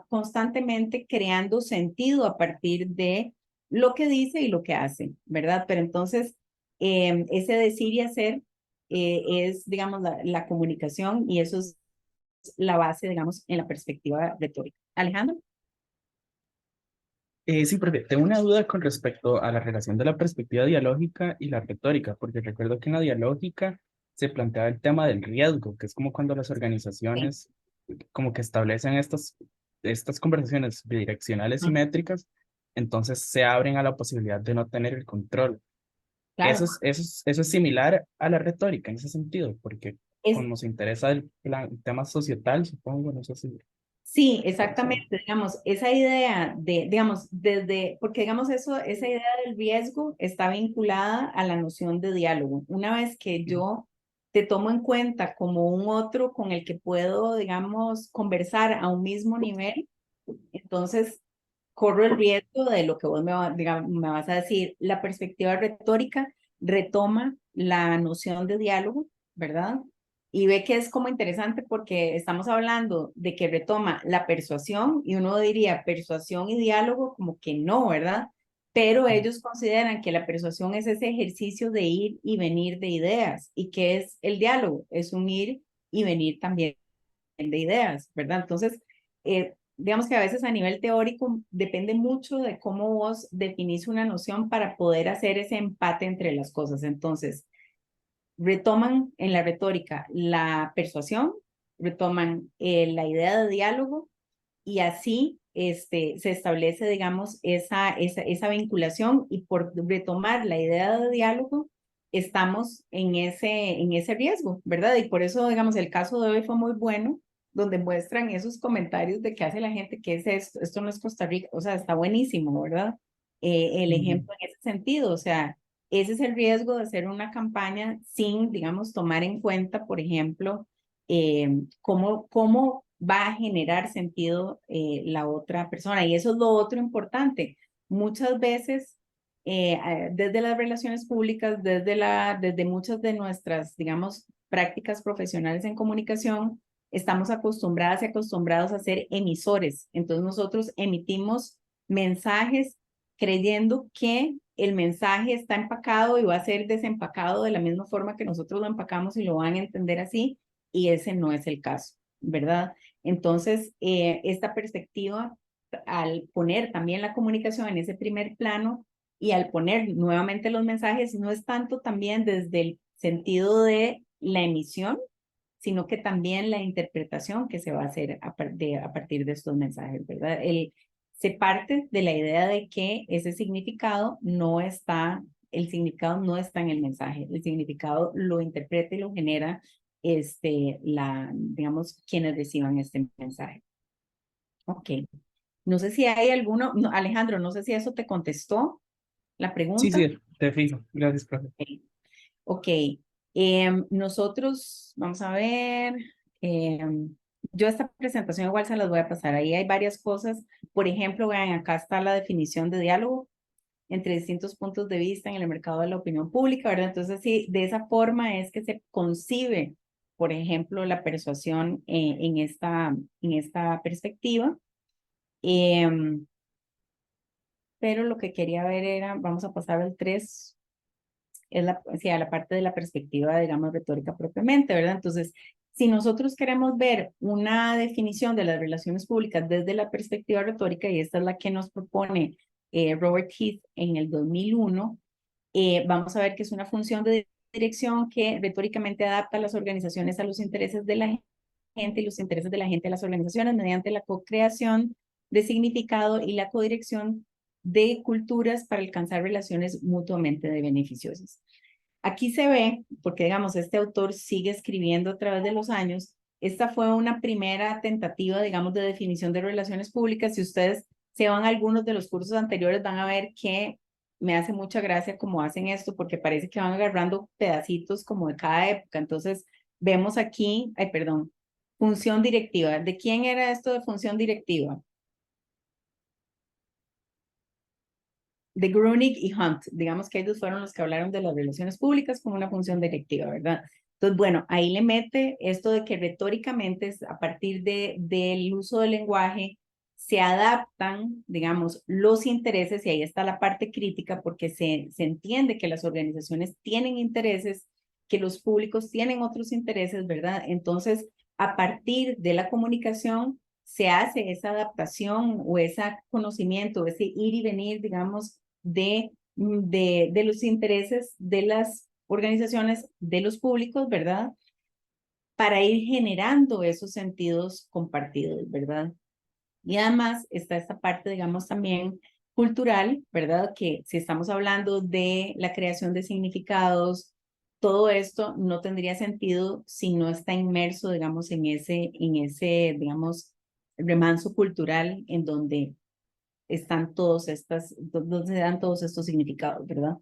constantemente creando sentido a partir de lo que dice y lo que hace, ¿verdad? Pero entonces, ese decir y hacer es, digamos, la comunicación y eso es la base, digamos, en la perspectiva retórica. Alejandro. Sí, porque tengo una duda con respecto a la relación de la perspectiva dialógica y la retórica, porque recuerdo que en la dialógica se planteaba el tema del riesgo, que es como cuando las Sí. organizaciones como que establecen estas conversaciones bidireccionales Ujú. simétricas, entonces se abren a la posibilidad de no tener el control. Claro. Eso es similar a la retórica en ese sentido, porque Es, como nos interesa el tema societal, supongo, no sé si... Sí, exactamente, digamos, esa idea de, digamos, porque digamos eso, esa idea del riesgo está vinculada a la noción de diálogo. Una vez que yo te tomo en cuenta como un otro con el que puedo, digamos, conversar a un mismo nivel, entonces corro el riesgo de lo que vos me vas a decir. La perspectiva retórica retoma la noción de diálogo, ¿verdad? Y ve que es como interesante porque estamos hablando de que retoma la persuasión y uno diría persuasión y diálogo como que no, ¿verdad? Pero ellos consideran que la persuasión es ese ejercicio de ir y venir de ideas y que es el diálogo, es un ir y venir también de ideas, ¿verdad? Entonces, digamos que a veces a nivel teórico depende mucho de cómo vos definís una noción para poder hacer ese empate entre las cosas. Entonces, retoman en la retórica la persuasión, retoman la idea de diálogo y así se establece, digamos, esa vinculación y por retomar la idea de diálogo, estamos en ese riesgo, ¿verdad? Y por eso, digamos, el caso de hoy fue muy bueno, donde muestran esos comentarios de qué hace la gente, qué es esto, esto no es Costa Rica, o sea, está buenísimo, ¿verdad? El ejemplo en ese sentido, o sea, ese es el riesgo de hacer una campaña sin, digamos, tomar en cuenta, por ejemplo, cómo va a generar sentido la otra persona. Y eso es lo otro importante. Muchas veces, desde las relaciones públicas, desde muchas de nuestras, digamos, prácticas profesionales en comunicación, estamos acostumbradas y acostumbrados a ser emisores. Entonces nosotros emitimos mensajes creyendo que el mensaje está empacado y va a ser desempacado de la misma forma que nosotros lo empacamos y lo van a entender así, y ese no es el caso, ¿verdad? Entonces, esta perspectiva, al poner también la comunicación en ese primer plano y al poner nuevamente los mensajes, no es tanto también desde el sentido de la emisión, sino que también la interpretación que se va a hacer a partir de estos mensajes, ¿verdad? Se parte de la idea de que ese significado no está, el significado no está en el mensaje, el significado lo interpreta y lo genera digamos, quienes reciban este mensaje. Ok. No sé si hay alguno, no, Alejandro, no sé si eso te contestó la Sí, pregunta. sí, te fijo. Gracias, profe. Ok. Nosotros, vamos a ver, yo esta presentación igual se las voy a pasar. Ahí hay varias cosas. Por ejemplo, vean, acá está la definición de diálogo entre distintos puntos de vista en el mercado de la opinión pública, ¿verdad? Entonces, sí, de esa forma es que se concibe, por ejemplo, la persuasión en esta perspectiva. Pero lo que quería ver era, vamos a pasar al 3, sí, a la parte de la perspectiva, digamos, retórica propiamente, ¿verdad? Entonces, Si nosotros queremos ver una definición de las relaciones públicas desde la perspectiva retórica, y esta es la que nos propone Robert Heath en el 2001, vamos a ver que es una función de dirección que retóricamente adapta las organizaciones a los intereses de la gente y los intereses de la gente a las organizaciones mediante la co-creación de significado y la codirección de culturas para alcanzar relaciones mutuamente beneficiosas. Aquí se ve, porque digamos, este autor sigue escribiendo a través de los años, esta fue una primera tentativa, digamos, de definición de relaciones públicas. Si ustedes se van a algunos de los cursos anteriores, van a ver que me hace mucha gracia cómo hacen esto, porque parece que van agarrando pedacitos como de cada época. Entonces, vemos aquí, ay, perdón, función directiva. ¿De quién era esto de función directiva? De Grunig y Hunt, digamos que ellos fueron los que hablaron de las relaciones públicas como una función directiva, ¿verdad? Entonces, bueno, ahí le mete esto de que retóricamente, a partir del uso del lenguaje, se adaptan, digamos, los intereses, y ahí está la parte crítica, porque se entiende que las organizaciones tienen intereses, que los públicos tienen otros intereses, ¿verdad? Entonces, a partir de la comunicación, se hace esa adaptación o ese conocimiento, ese ir y venir, digamos, de los intereses de las organizaciones, de los públicos, ¿verdad? Para ir generando esos sentidos compartidos, ¿verdad? Y además está esta parte, digamos, también cultural, ¿verdad? Que si estamos hablando de la creación de significados, todo esto no tendría sentido si no está inmerso, digamos, en ese, digamos, remanso cultural en donde están donde se dan todos estos significados, ¿verdad?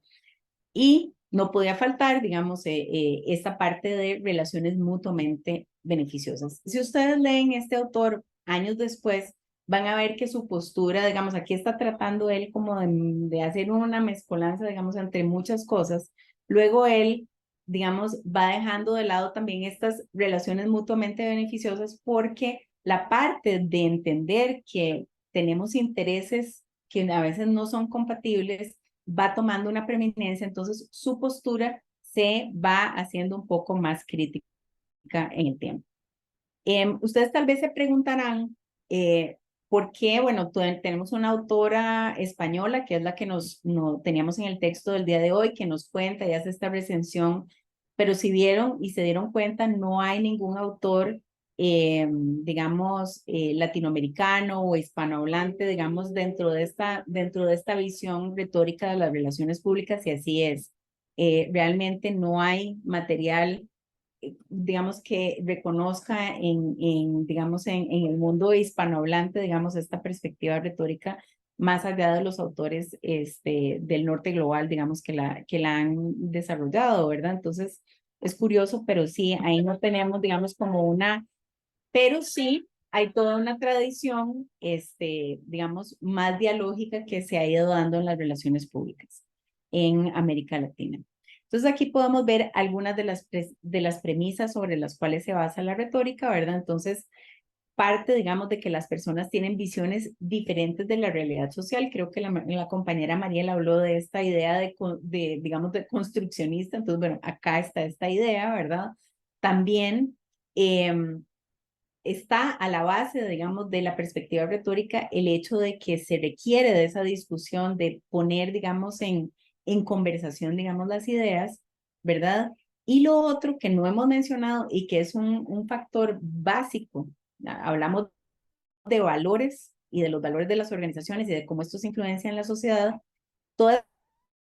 Y no podía faltar, digamos, esta parte de relaciones mutuamente beneficiosas. Si ustedes leen este autor años después, van a ver que su postura, digamos, aquí está tratando él como de hacer una mezcolanza, digamos, entre muchas cosas. Luego él, digamos, va dejando de lado también estas relaciones mutuamente beneficiosas porque la parte de entender que tenemos intereses que a veces no son compatibles va tomando una preeminencia, entonces su postura se va haciendo un poco más crítica en el tiempo. Ustedes tal vez se preguntarán por qué, bueno, tenemos una autora española que es la que nos teníamos en el texto del día de hoy, que nos cuenta y hace esta recensión, pero si vieron y se dieron cuenta, no hay ningún autor, digamos, latinoamericano o hispanohablante, digamos, dentro de esta visión retórica de las relaciones públicas, y así es. Realmente no hay material, digamos, que reconozca digamos, en el mundo hispanohablante, digamos, esta perspectiva retórica más allá de los autores del norte global, digamos, que la han desarrollado, ¿verdad? Entonces, es curioso, pero sí, ahí no tenemos, digamos, pero sí hay toda una tradición, digamos, más dialógica que se ha ido dando en las relaciones públicas en América Latina. Entonces aquí podemos ver algunas de las premisas sobre las cuales se basa la retórica, ¿verdad? Entonces, parte, digamos, de que las personas tienen visiones diferentes de la realidad social. Creo que la compañera Mariela habló de esta idea digamos, de construccionista. Entonces, bueno, acá está esta idea, ¿verdad? También está a la base, digamos, de la perspectiva retórica el hecho de que se requiere de esa discusión, de poner, digamos, en conversación, digamos, las ideas, ¿verdad? Y lo otro que no hemos mencionado y que es un factor básico, hablamos de valores y de los valores de las organizaciones y de cómo estos influencian la sociedad, toda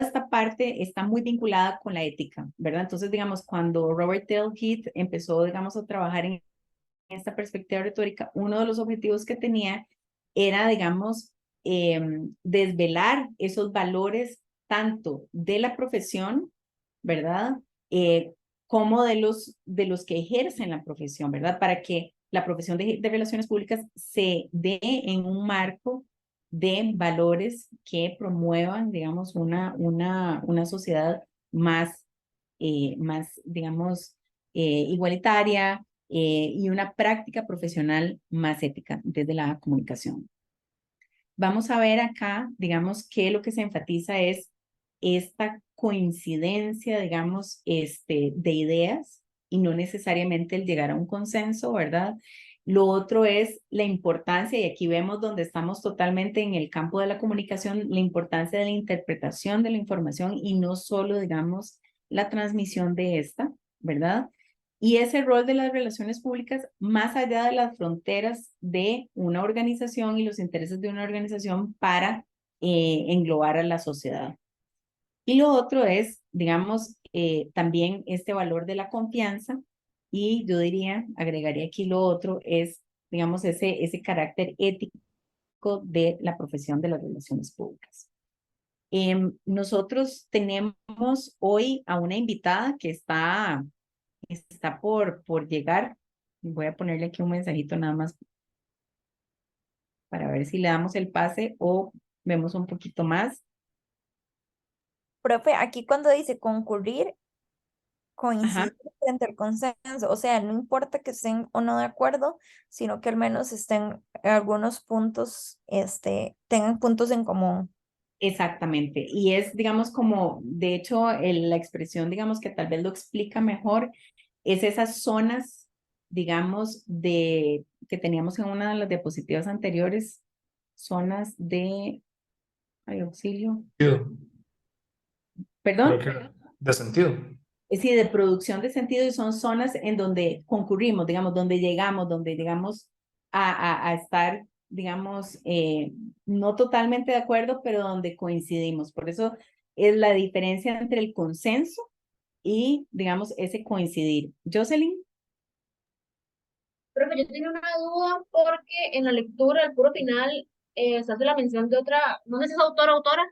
esta parte está muy vinculada con la ética, ¿verdad? Entonces, digamos, cuando Robert Dale Heath empezó, digamos, a trabajar en esta perspectiva retórica, uno de los objetivos que tenía era, digamos, desvelar esos valores tanto de la profesión, ¿verdad? Como de los que ejercen la profesión, ¿verdad? Para que la profesión de relaciones públicas se dé en un marco de valores que promuevan, digamos, una sociedad más, digamos, igualitaria, y una práctica profesional más ética desde la comunicación. Vamos a ver acá, digamos, que lo que se enfatiza es esta coincidencia, digamos, de ideas y no necesariamente el llegar a un consenso, ¿verdad? Lo otro es la importancia, y aquí vemos donde estamos totalmente en el campo de la comunicación, la importancia de la interpretación de la información y no solo, digamos, la transmisión de esta, ¿verdad? Y ese rol de las relaciones públicas más allá de las fronteras de una organización y los intereses de una organización para englobar a la sociedad. Y lo otro es, digamos, también este valor de la confianza, y yo diría, agregaría aquí lo otro, es, digamos, ese carácter ético de la profesión de las relaciones públicas. Nosotros tenemos hoy a una invitada que está por llegar. Voy a ponerle aquí un mensajito nada más para ver si le damos el pase o vemos un poquito más. Profe, aquí cuando dice concurrir, Ajá. coincide frente al consenso, o sea, no importa que estén o no de acuerdo, sino que al menos estén algunos puntos, tengan puntos en común. Exactamente. Y es, digamos, como, de hecho, la expresión, digamos, que tal vez lo explica mejor, es esas zonas, digamos, que teníamos en una de las diapositivas anteriores, zonas de, ay, auxilio, Creo perdón. que de sentido. Es decir, de producción de sentido, y son zonas en donde concurrimos, digamos, donde llegamos a estar, digamos, no totalmente de acuerdo, pero donde coincidimos. Por eso es la diferencia entre el consenso y, digamos, ese coincidir. Jocelyn. Profe, yo tenía una duda porque en la lectura, al puro final, se hace la mención de otra, no sé si es autora o autora,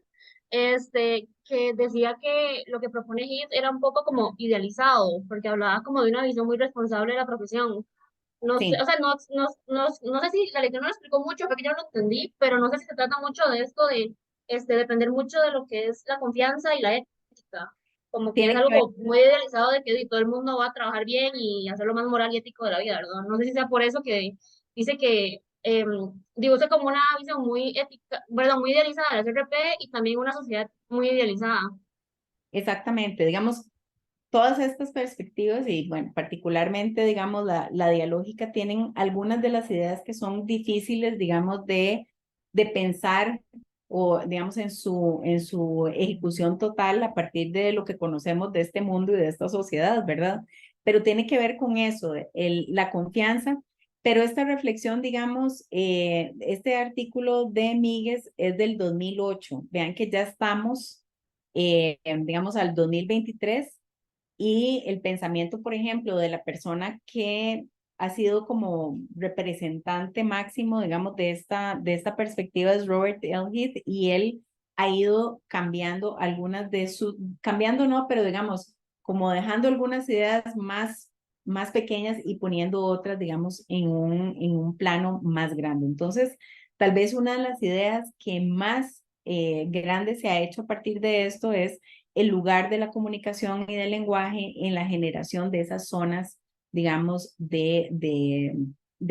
que decía que lo que propone Heath era un poco como idealizado, porque hablaba como de una visión muy responsable de la profesión. No sé, Sí. o sea, no sé si la lectura no lo explicó mucho, porque yo no lo entendí, pero no sé si se trata mucho de esto de depender mucho de lo que es la confianza y la ética. Como que es Tiene que ver. algo muy idealizado de que todo el mundo va a trabajar bien y hacer lo más moral y ético de la vida, ¿verdad? No sé si sea por eso que dice que dibuja como una visión muy ética, perdón, muy idealizada de la CRP y también una sociedad muy idealizada. Exactamente, digamos, todas estas perspectivas y, bueno, particularmente, digamos, la dialógica tienen algunas de las ideas que son difíciles, digamos, de pensar o, digamos, en su ejecución total a partir de lo que conocemos de este mundo y de esta sociedad, ¿verdad? Pero tiene que ver con eso, la confianza. Pero esta reflexión, digamos, este artículo de Míguez es del 2008. Vean que ya estamos, digamos, al 2023, y el pensamiento, por ejemplo, de la persona que ha sido como representante máximo, digamos, de esta perspectiva es Robert L. Heath, y él ha ido cambiando algunas de sus, cambiando no, pero digamos, como dejando algunas ideas más pequeñas y poniendo otras, digamos, en un plano más grande. Entonces, tal vez una de las ideas que más grande se ha hecho a partir de esto es el lugar de la comunicación y del lenguaje en la generación de esas zonas, digamos, de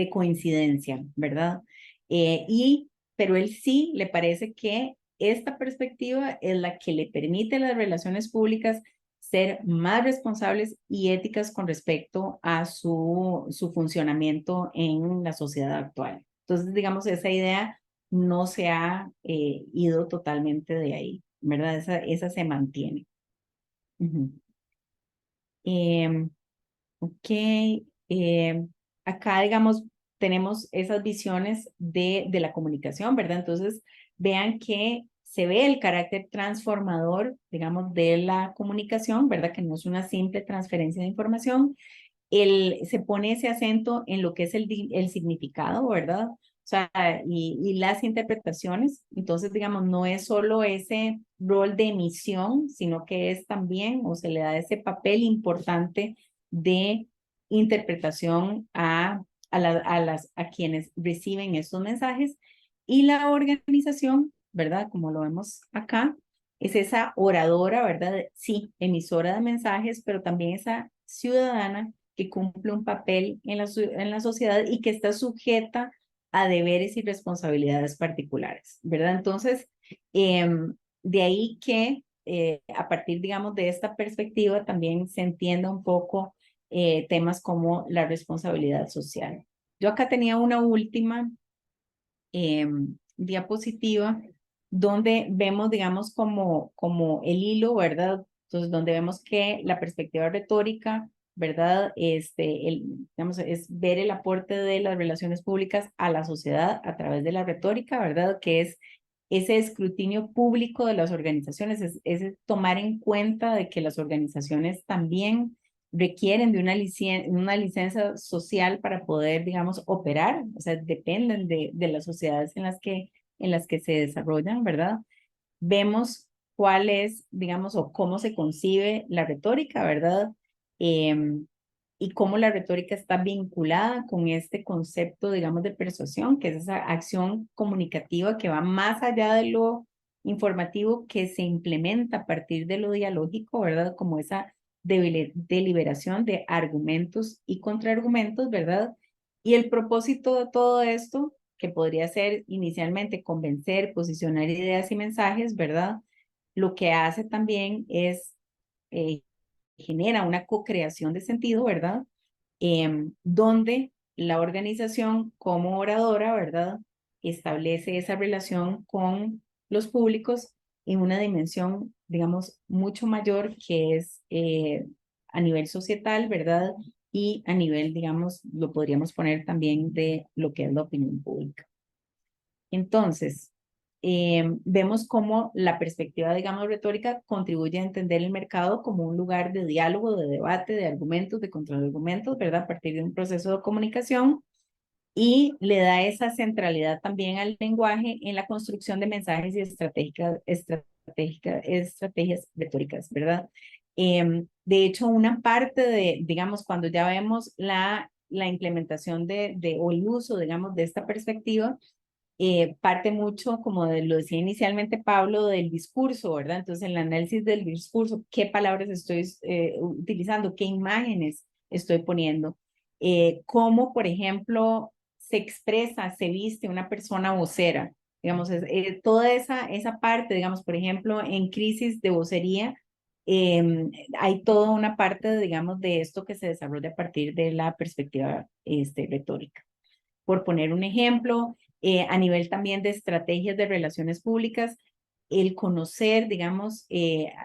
coincidencia, ¿verdad? Pero él sí le parece que esta perspectiva es la que le permite a las relaciones públicas ser más responsables y éticas con respecto a su funcionamiento en la sociedad actual. Entonces, digamos, esa idea no se ha ido totalmente de ahí, ¿verdad? Esa se mantiene. Ujú. Ok, acá, digamos, tenemos esas visiones de la comunicación, ¿verdad? Entonces, vean que se ve el carácter transformador, digamos, de la comunicación, ¿verdad? Que no es una simple transferencia de información. Se pone ese acento en lo que es el significado, ¿verdad? O sea, y las interpretaciones. Entonces, digamos, no es solo ese rol de emisión, sino que es también, o se le da ese papel importante de interpretación a quienes reciben estos mensajes. Y la organización, ¿verdad? Como lo vemos acá, es esa oradora, ¿verdad? Sí, emisora de mensajes, pero también esa ciudadana que cumple un papel en la sociedad y que está sujeta a deberes y responsabilidades particulares, ¿verdad? Entonces, de ahí que a partir, digamos, de esta perspectiva también se entienda un poco temas como la responsabilidad social. Yo acá tenía una última diapositiva donde vemos, digamos, como el hilo, ¿verdad? Entonces, donde vemos que la perspectiva retórica, ¿verdad? Digamos, es ver el aporte de las relaciones públicas a la sociedad a través de la retórica, ¿verdad? Que es ese escrutinio público de las organizaciones, es tomar en cuenta de que las organizaciones también requieren de una licencia social para poder, digamos, operar, o sea, dependen de las sociedades en las que se desarrollan, ¿verdad? Vemos cuál es, digamos, o cómo se concibe la retórica, ¿verdad? Y cómo la retórica está vinculada con este concepto, digamos, de persuasión, que es esa acción comunicativa que va más allá de lo informativo, que se implementa a partir de lo dialógico, ¿verdad? Como esa deliberación de argumentos y contraargumentos, ¿verdad? Y el propósito de todo esto, que podría ser inicialmente convencer, posicionar ideas y mensajes, ¿verdad? Lo que hace también es genera una co-creación de sentido, ¿verdad? Donde la organización como oradora, ¿verdad? Establece esa relación con los públicos en una dimensión, digamos, mucho mayor que es a nivel societal, ¿verdad? Y a nivel, digamos, lo podríamos poner también de lo que es la opinión pública. Entonces, vemos cómo la perspectiva, digamos, retórica contribuye a entender el mercado como un lugar de diálogo, de debate, de argumentos, de contraargumentos, ¿verdad? A partir de un proceso de comunicación y le da esa centralidad también al lenguaje en la construcción de mensajes y estrategias retóricas, ¿verdad? De hecho, una parte de, digamos, cuando ya vemos la implementación o el uso, digamos, de esta perspectiva, parte mucho, como lo decía inicialmente Pablo, del discurso, ¿verdad? Entonces, el análisis del discurso, qué palabras estoy utilizando, qué imágenes estoy poniendo, cómo, por ejemplo, se expresa, se viste una persona vocera, digamos, toda esa parte, digamos, por ejemplo, en crisis de vocería, hay toda una parte, digamos, de esto que se desarrolla a partir de la perspectiva retórica. Por poner un ejemplo, a nivel también de estrategias de relaciones públicas, el conocer, digamos,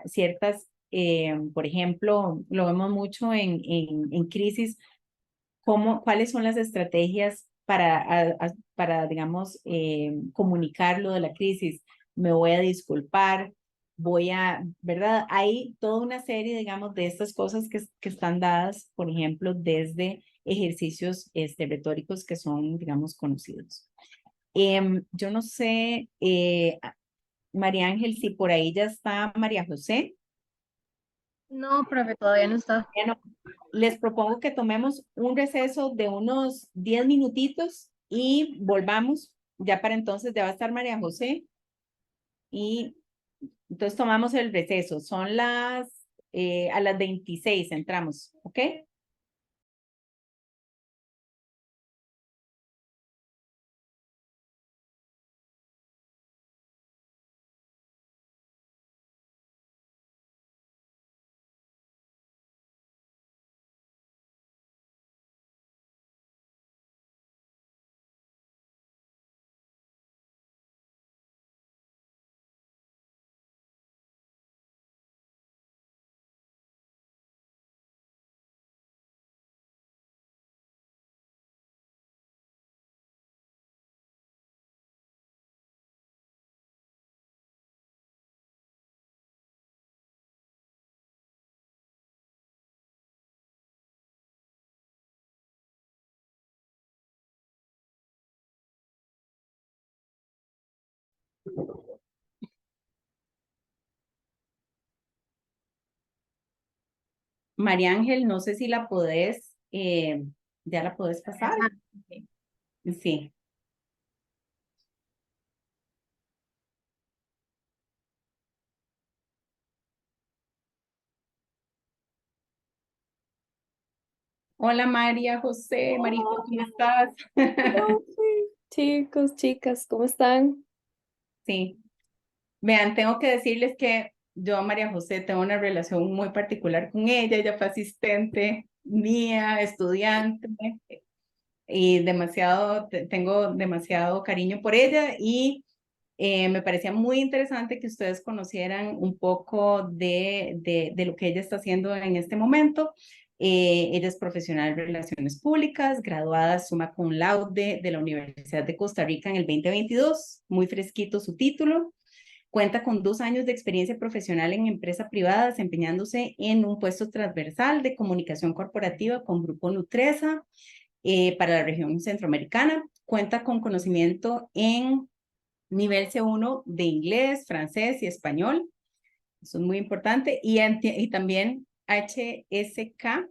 ciertas, por ejemplo, lo vemos mucho en crisis, cuáles son las estrategias para digamos, comunicar lo de la crisis. Me voy a disculpar, ¿verdad? Hay toda una serie, digamos, de estas cosas que están dadas, por ejemplo, desde ejercicios retóricos que son, digamos, conocidos. Yo no sé, María Ángel, si por ahí ya está María José. No, profe, todavía no está. Bueno, les propongo que tomemos un receso de unos 10 minutitos y volvamos. Ya para entonces ya va a estar María José. Y entonces tomamos el receso. Son a las 26 entramos, ¿ok? María Ángel, no sé si la podés, ya la podés pasar. Sí. Hola María José, Marito, ¿cómo estás? Chicos, chicas, ¿cómo están? Sí. Vean, tengo que decirles que yo, María José, tengo una relación muy particular con ella fue asistente mía, estudiante, y tengo demasiado cariño por ella y me parecía muy interesante que ustedes conocieran un poco de lo que ella está haciendo en este momento. Ella es profesional en Relaciones Públicas, graduada summa cum laude de la Universidad de Costa Rica en el 2022, muy fresquito su título. Cuenta con 2 años de experiencia profesional en empresa privada, desempeñándose en un puesto transversal de comunicación corporativa con Grupo Nutresa para la región centroamericana. Cuenta con conocimiento en nivel C1 de inglés, francés y español. Eso es muy importante. Y también HSK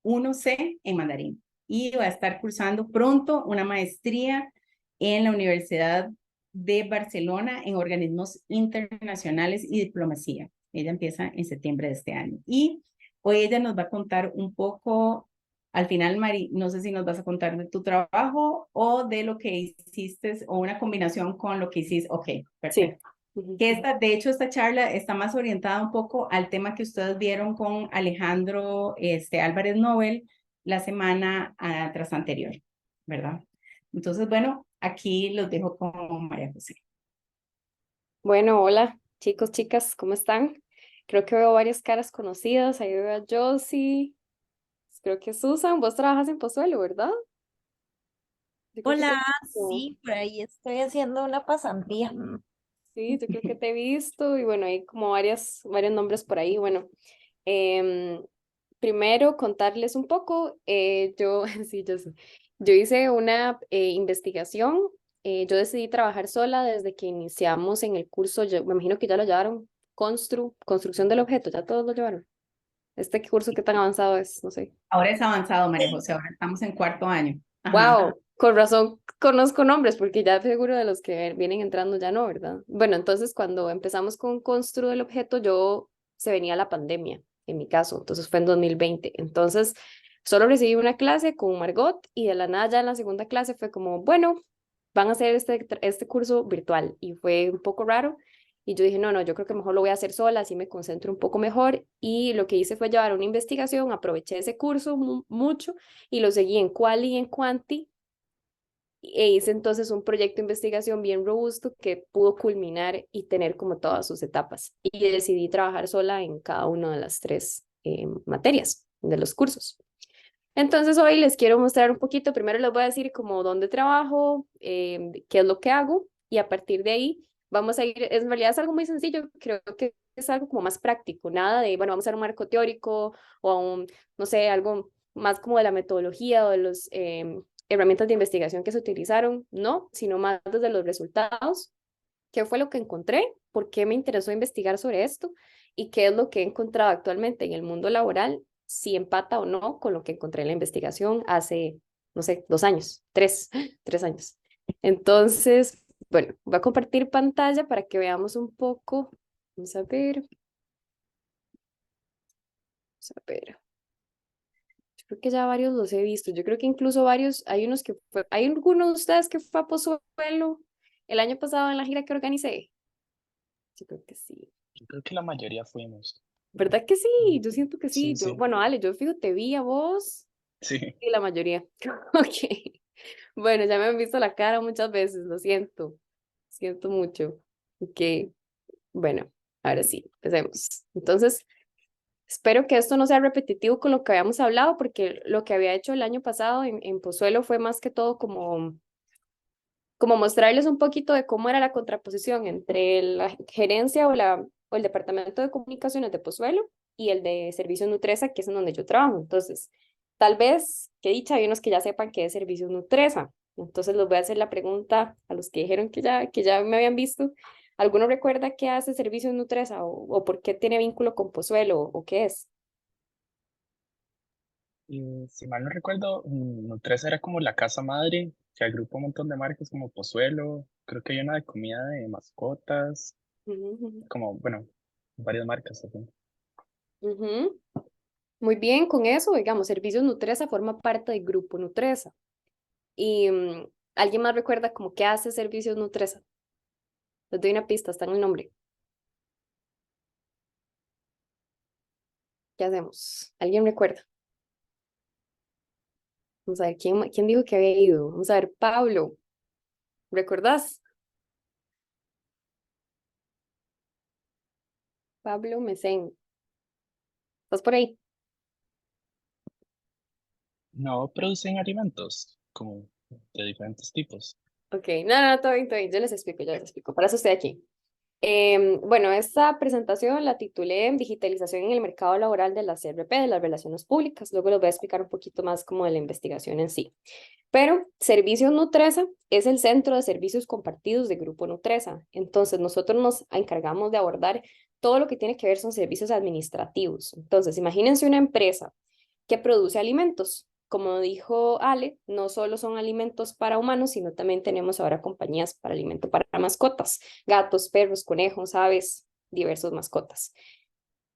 1C en mandarín. Y va a estar cursando pronto una maestría en la Universidad de Barcelona en organismos internacionales y diplomacia. Ella empieza en septiembre de este año. Y hoy ella nos va a contar un poco, al final, Mari, no sé si nos vas a contar de tu trabajo o de lo que hiciste o una combinación con lo que hiciste. Ok, perfecto. Ujú. Que de hecho, esta charla está más orientada un poco al tema que ustedes vieron con Alejandro Álvarez Nobel la semana tras anterior, ¿verdad? Entonces, bueno, aquí los dejo con María José. Bueno, hola, chicos, chicas, ¿cómo están? Creo que veo varias caras conocidas. Ahí veo a Josie. Creo que Susan, vos trabajas en Pozuelo, ¿verdad? Yo creo que te he Hola, visto. sí, por ahí estoy haciendo una pasantía. Sí, yo creo que te he visto. Y bueno, hay como varios nombres por ahí. Bueno, em, primero contarles un poco. Yo, sí, yo sé. Yo hice una investigación. Yo decidí trabajar sola desde que iniciamos en el curso. Yo me imagino que ya lo llevaron. Construcción del objeto, ya todos lo llevaron. Este curso que tan avanzado es, no sé. Ahora es avanzado, María José, ahora estamos en 4º año. Ajá. Wow, con razón conozco nombres porque ya seguro de los que vienen entrando ya no, ¿verdad? Bueno, entonces cuando empezamos con Constru del objeto, se venía la pandemia, en mi caso, entonces fue en 2020. Entonces solo recibí una clase con Margot y de la nada ya en la segunda clase fue como, bueno, van a hacer este curso virtual y fue un poco raro. Y yo dije, no, yo creo que mejor lo voy a hacer sola, así me concentro un poco mejor. Y lo que hice fue llevar una investigación, aproveché ese curso mucho y lo seguí en Quali y en Quanti. E hice entonces un proyecto de investigación bien robusto que pudo culminar y tener como todas sus etapas. Y decidí trabajar sola en cada una de las 3 materias de los cursos. Entonces hoy les quiero mostrar un poquito, primero les voy a decir como dónde trabajo, qué es lo que hago y a partir de ahí vamos a ir, en realidad es algo muy sencillo, creo que es algo como más práctico, nada de, bueno, vamos a hacer un marco teórico o no sé, algo más como de la metodología o de las herramientas de investigación que se utilizaron, no, sino más desde los resultados, qué fue lo que encontré, por qué me interesó investigar sobre esto y qué es lo que he encontrado actualmente en el mundo laboral, si empata o no con lo que encontré en la investigación hace, no sé, 2 años, 3 años. Entonces, bueno, voy a compartir pantalla para que veamos un poco. Vamos a ver. Vamos a ver. Yo creo que ya varios los he visto. Yo creo que incluso varios, hay alguno de ustedes que fue a Pozuelo el año pasado en la gira que organicé. Yo creo que sí. Yo creo que la mayoría fuimos. ¿Verdad que sí? Yo siento que sí. Sí, sí, Bueno, Ale, yo fijo, te vi a vos sí. y la mayoría. Ok. Bueno, ya me han visto la cara muchas veces, lo siento. Siento mucho. Ok. Bueno, ahora sí, empecemos. Entonces, espero que esto no sea repetitivo con lo que habíamos hablado, porque lo que había hecho el año pasado en Pozuelo fue más que todo como mostrarles un poquito de cómo era la contraposición entre la gerencia o el departamento de comunicaciones de Pozuelo y el de servicios Nutresa, que es en donde yo trabajo. Entonces, tal vez, qué dicha, hay unos que ya sepan qué es servicios Nutresa. Entonces, les voy a hacer la pregunta a los que dijeron que ya me habían visto. ¿Alguno recuerda qué hace servicios Nutresa o por qué tiene vínculo con Pozuelo o qué es? Y si mal no recuerdo, Nutresa era como la casa madre que agrupa un montón de marcas como Pozuelo. Creo que hay una de comida de mascotas, Ujú, ujú. como, bueno, varias marcas así. Ujú. Muy bien, con eso, digamos, Servicios Nutresa forma parte del grupo Nutresa. Y ¿alguien más recuerda como qué hace Servicios Nutresa? Les doy una pista, está en el nombre. ¿Qué hacemos? ¿Alguien recuerda? Vamos a ver, ¿quién dijo que había ido? Vamos a ver, Pablo, ¿recordás? Pablo Mesén, ¿estás por ahí? No producen alimentos como de diferentes tipos. Ok, no, todo bien, yo les explico, para eso estoy aquí. Bueno, esta presentación la titulé en Digitalización en el mercado laboral de la CRP, de las relaciones públicas. Luego les voy a explicar un poquito más como de la investigación en sí. Pero Servicios Nutresa es el centro de servicios compartidos de Grupo Nutresa. Entonces, nosotros nos encargamos de abordar todo lo que tiene que ver con servicios administrativos. Entonces, imagínense una empresa que produce alimentos. Como dijo Ale, no solo son alimentos para humanos, sino también tenemos ahora compañías para alimento para mascotas, gatos, perros, conejos, aves, diversas mascotas.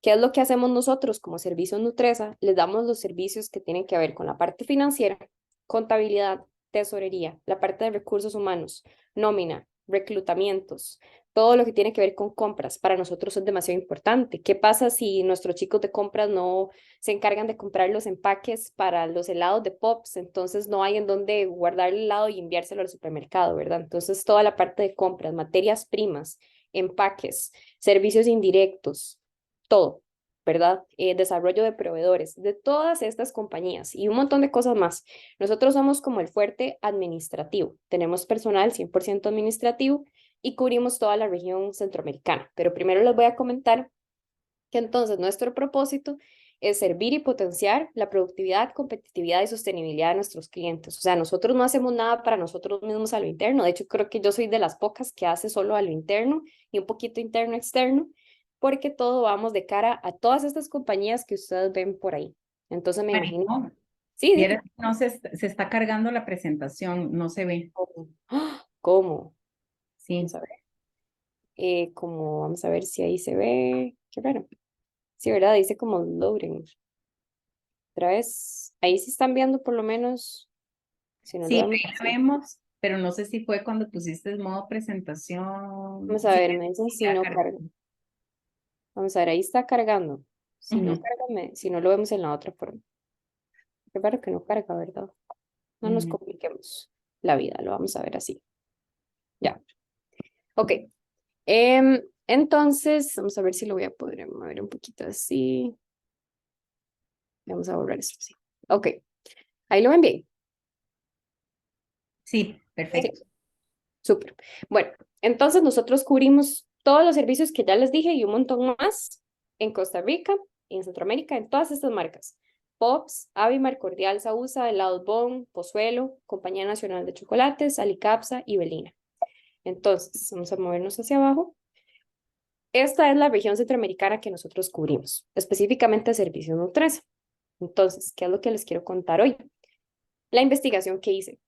¿Qué es lo que hacemos nosotros como Servicios Nutresa? Les damos los servicios que tienen que ver con la parte financiera, contabilidad, tesorería, la parte de recursos humanos, nómina, reclutamientos, todo lo que tiene que ver con compras. Para nosotros es demasiado importante. ¿Qué pasa si nuestros chicos de compras no se encargan de comprar los empaques para los helados de Pops? Entonces no hay en dónde guardar el helado y enviárselo al supermercado, ¿verdad? Entonces toda la parte de compras, materias primas, empaques, servicios indirectos, todo, ¿verdad? Desarrollo de proveedores, de todas estas compañías y un montón de cosas más. Nosotros somos como el fuerte administrativo. Tenemos personal 100% administrativo y cubrimos toda la región centroamericana. Pero primero les voy a comentar que entonces nuestro propósito es servir y potenciar la productividad, competitividad y sostenibilidad de nuestros clientes. O sea, nosotros no hacemos nada para nosotros mismos a lo interno. De hecho, creo que yo soy de las pocas que hace solo a lo interno y un poquito interno-externo, porque todo vamos de cara a todas estas compañías que ustedes ven por ahí. Entonces me imagino. No, Sí, vieras que no se está cargando la presentación, no se ve. ¿cómo? ¿Cómo? Sí. Vamos a ver. Como, vamos a ver si ahí se ve. Qué raro. Sí, ¿verdad? Dice como loading. Otra vez, ahí sí están viendo por lo menos, si no lo Sí, vemos ahí la así. vemos, pero no sé si fue cuando pusiste el modo Vamos presentación. a Sí, ver, me dicen si ya no cargó. carga. Vamos a ver, ahí está cargando. Si no Ujú, carga, si no lo vemos en la otra forma. Qué raro que no carga, ¿verdad? No nos ujú. compliquemos la vida, lo vamos a ver así. Ya. Ok. Entonces, vamos a ver si lo voy a poder mover un poquito así. Vamos a borrar esto, sí. Ok. Ahí lo ven bien. Sí, Sí. perfecto. Súper. Bueno, entonces nosotros cubrimos todos los servicios que ya les dije y un montón más en Costa Rica, en Centroamérica, en todas estas marcas. Pops, Avimar, Cordial, Sausa, Helados Bon, Pozuelo, Compañía Nacional de Chocolates, Alicapsa y Belina. Entonces, vamos a movernos hacia abajo. Esta es la región centroamericana que nosotros cubrimos, específicamente Servicios Nutresa. Entonces, ¿qué es lo que les quiero contar hoy? La investigación que hice.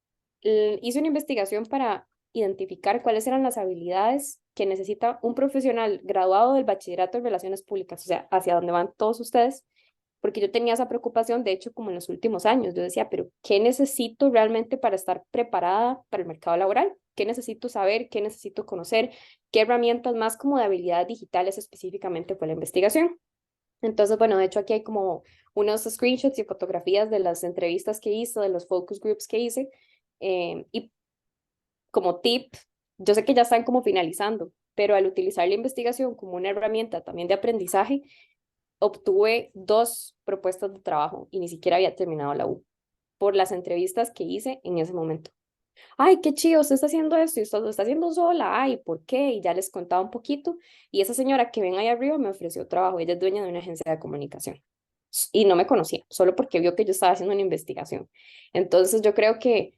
Hice una investigación para identificar cuáles eran las habilidades que necesita un profesional graduado del bachillerato en relaciones públicas, o sea, hacia dónde van todos ustedes, porque yo tenía esa preocupación, de hecho, como en los últimos años, yo decía, pero ¿qué necesito realmente para estar preparada para el mercado laboral? ¿Qué necesito saber? ¿Qué necesito conocer? ¿Qué herramientas más como de habilidades digitales específicamente fue la investigación? Entonces, bueno, de hecho aquí hay como unos screenshots y fotografías de las entrevistas que hice, de los focus groups que hice, y como tip, yo sé que ya están como finalizando, pero al utilizar la investigación como una herramienta también de aprendizaje, obtuve 2 propuestas de trabajo y ni siquiera había terminado la U por las entrevistas que hice en ese momento. Ay, qué chido, usted está haciendo esto y usted lo está haciendo sola, ay, ¿por qué? Y ya les contaba un poquito. Y esa señora que ven ahí arriba me ofreció trabajo, ella es dueña de una agencia de comunicación y no me conocía, solo porque vio que yo estaba haciendo una investigación. Entonces yo creo que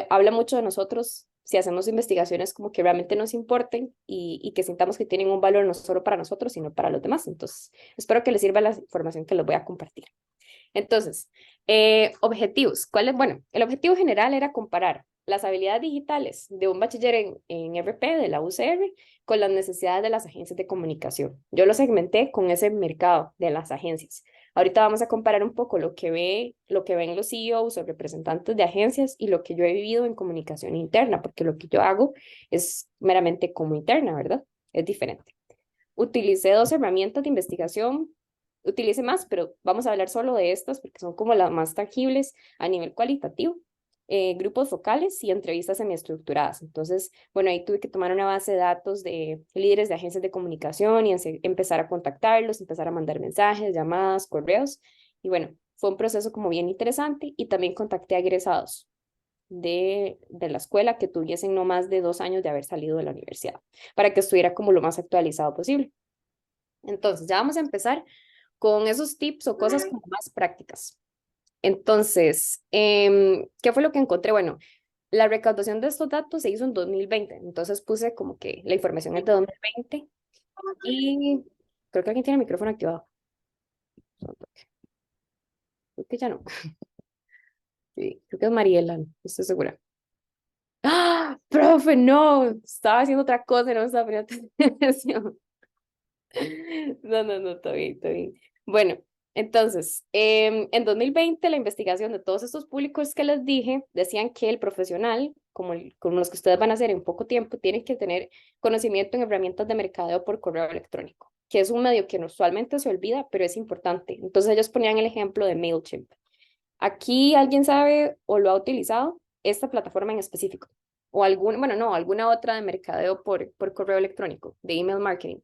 habla mucho de nosotros si hacemos investigaciones como que realmente nos importen y que sintamos que tienen un valor no solo para nosotros, sino para los demás. Entonces, espero que les sirva la información que les voy a compartir. Entonces, objetivos. ¿Cuál es? Bueno, el objetivo general era comparar las habilidades digitales de un bachiller en RP de la UCR con las necesidades de las agencias de comunicación. Yo lo segmenté con ese mercado de las agencias. Ahorita vamos a comparar un poco lo que ven los CEOs o representantes de agencias y lo que yo he vivido en comunicación interna, porque lo que yo hago es meramente como interna, ¿verdad? Es diferente. Utilicé 2 herramientas de investigación utilice más, pero vamos a hablar solo de estas porque son como las más tangibles a nivel cualitativo. Grupos focales y entrevistas semiestructuradas. Entonces, bueno, ahí tuve que tomar una base de datos de líderes de agencias de comunicación y empezar a contactarlos, empezar a mandar mensajes, llamadas, correos. Y bueno, fue un proceso como bien interesante y también contacté a egresados de la escuela que tuviesen no más de 2 años de haber salido de la universidad para que estuviera como lo más actualizado posible. Entonces, ya vamos a empezar con esos tips o cosas como más prácticas. Entonces, ¿qué fue lo que encontré? Bueno, la recaudación de estos datos se hizo en 2020, entonces puse como que la información es de 2020 y creo que alguien tiene el micrófono activado. Creo que ya no. Sí, creo que es Mariela, no estoy segura. ¡Ah! ¡Profe, no! Estaba haciendo otra cosa y no me estaba poniendo atención. No, todo bien, todo bien. Bueno, entonces, en 2020 la investigación de todos estos públicos que les dije decían que el profesional, como los que ustedes van a hacer en poco tiempo, tiene que tener conocimiento en herramientas de mercadeo por correo electrónico, que es un medio que usualmente se olvida, pero es importante. Entonces ellos ponían el ejemplo de MailChimp. ¿Aquí alguien sabe o lo ha utilizado esta plataforma en específico? O alguna otra de mercadeo por correo electrónico, de email marketing.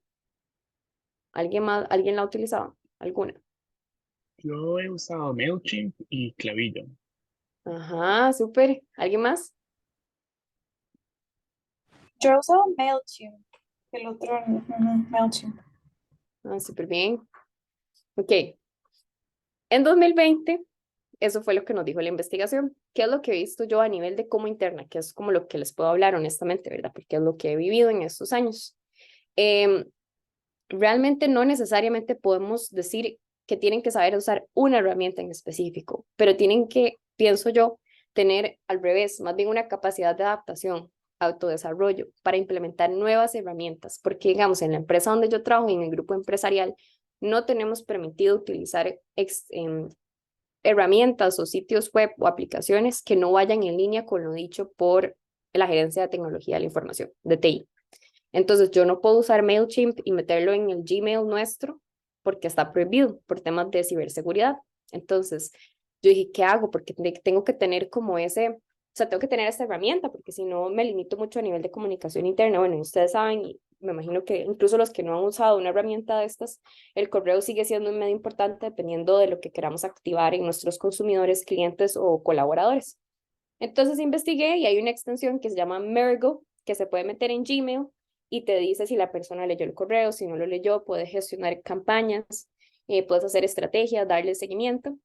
¿Alguien más, alguien la ha utilizado? ¿Alguna? Yo he usado MailChimp y Clavillo. Ajá, súper. ¿Alguien más? Yo he usado MailChimp, el otro, MailChimp. Ah, súper bien. Ok. En 2020, eso fue lo que nos dijo la investigación. ¿Qué es lo que he visto yo a nivel de cómo interna? Que es como lo que les puedo hablar honestamente, ¿verdad? Porque es lo que he vivido en estos años. Realmente no necesariamente podemos decir que tienen que saber usar una herramienta en específico, pero tienen que, pienso yo, tener al revés, más bien una capacidad de adaptación, autodesarrollo, para implementar nuevas herramientas, porque digamos, en la empresa donde yo trabajo, en el grupo empresarial, no tenemos permitido utilizar herramientas o sitios web o aplicaciones que no vayan en línea con lo dicho por la Gerencia de Tecnología de la Información, de TI. Entonces yo no puedo usar MailChimp y meterlo en el Gmail nuestro porque está prohibido por temas de ciberseguridad. Entonces yo dije, ¿qué hago? Porque tengo que tener como tengo que tener esta herramienta porque si no me limito mucho a nivel de comunicación interna. Bueno, ustedes saben y me imagino que incluso los que no han usado una herramienta de estas, el correo sigue siendo un medio importante dependiendo de lo que queramos activar en nuestros consumidores, clientes o colaboradores. Entonces investigué y hay una extensión que se llama Mergo que se puede meter en Gmail y te dice si la persona leyó el correo, si no lo leyó, puedes gestionar campañas, puedes hacer estrategias, darle seguimiento.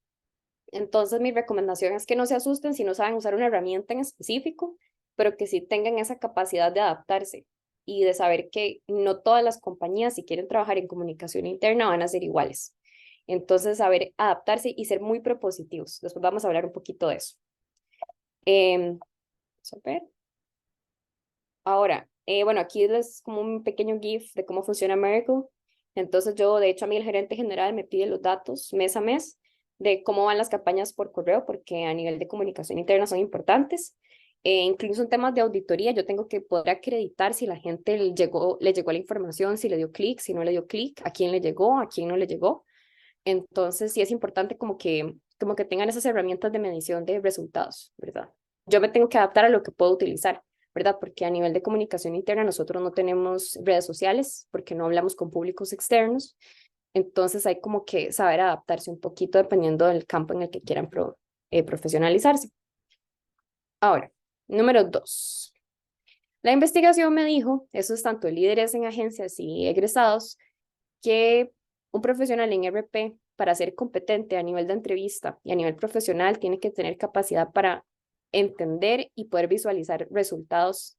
Entonces mi recomendación es que no se asusten si no saben usar una herramienta en específico, pero que sí tengan esa capacidad de adaptarse y de saber que no todas las compañías, si quieren trabajar en comunicación interna, van a ser iguales. Entonces, saber adaptarse y ser muy propositivos. Después vamos a hablar un poquito de eso. Vamos a ver. Ahora, bueno, aquí es como un pequeño GIF de cómo funciona Miracle. Entonces yo, de hecho, a mí el gerente general me pide los datos mes a mes de cómo van las campañas por correo, porque a nivel de comunicación interna son importantes. Incluso en temas de auditoría, yo tengo que poder acreditar si la gente le llegó la información, si le dio clic, si no le dio clic, a quién le llegó, a quién no le llegó. Entonces sí es importante como que tengan esas herramientas de medición de resultados, ¿verdad? Yo me tengo que adaptar a lo que puedo utilizar, ¿verdad? Porque a nivel de comunicación interna nosotros no tenemos redes sociales porque no hablamos con públicos externos. Entonces hay como que saber adaptarse un poquito dependiendo del campo en el que quieran profesionalizarse. Ahora, número 2. La investigación me dijo, eso es tanto líderes en agencias y egresados, que un profesional en RP, para ser competente a nivel de entrevista y a nivel profesional, tiene que tener capacidad para entender y poder visualizar resultados,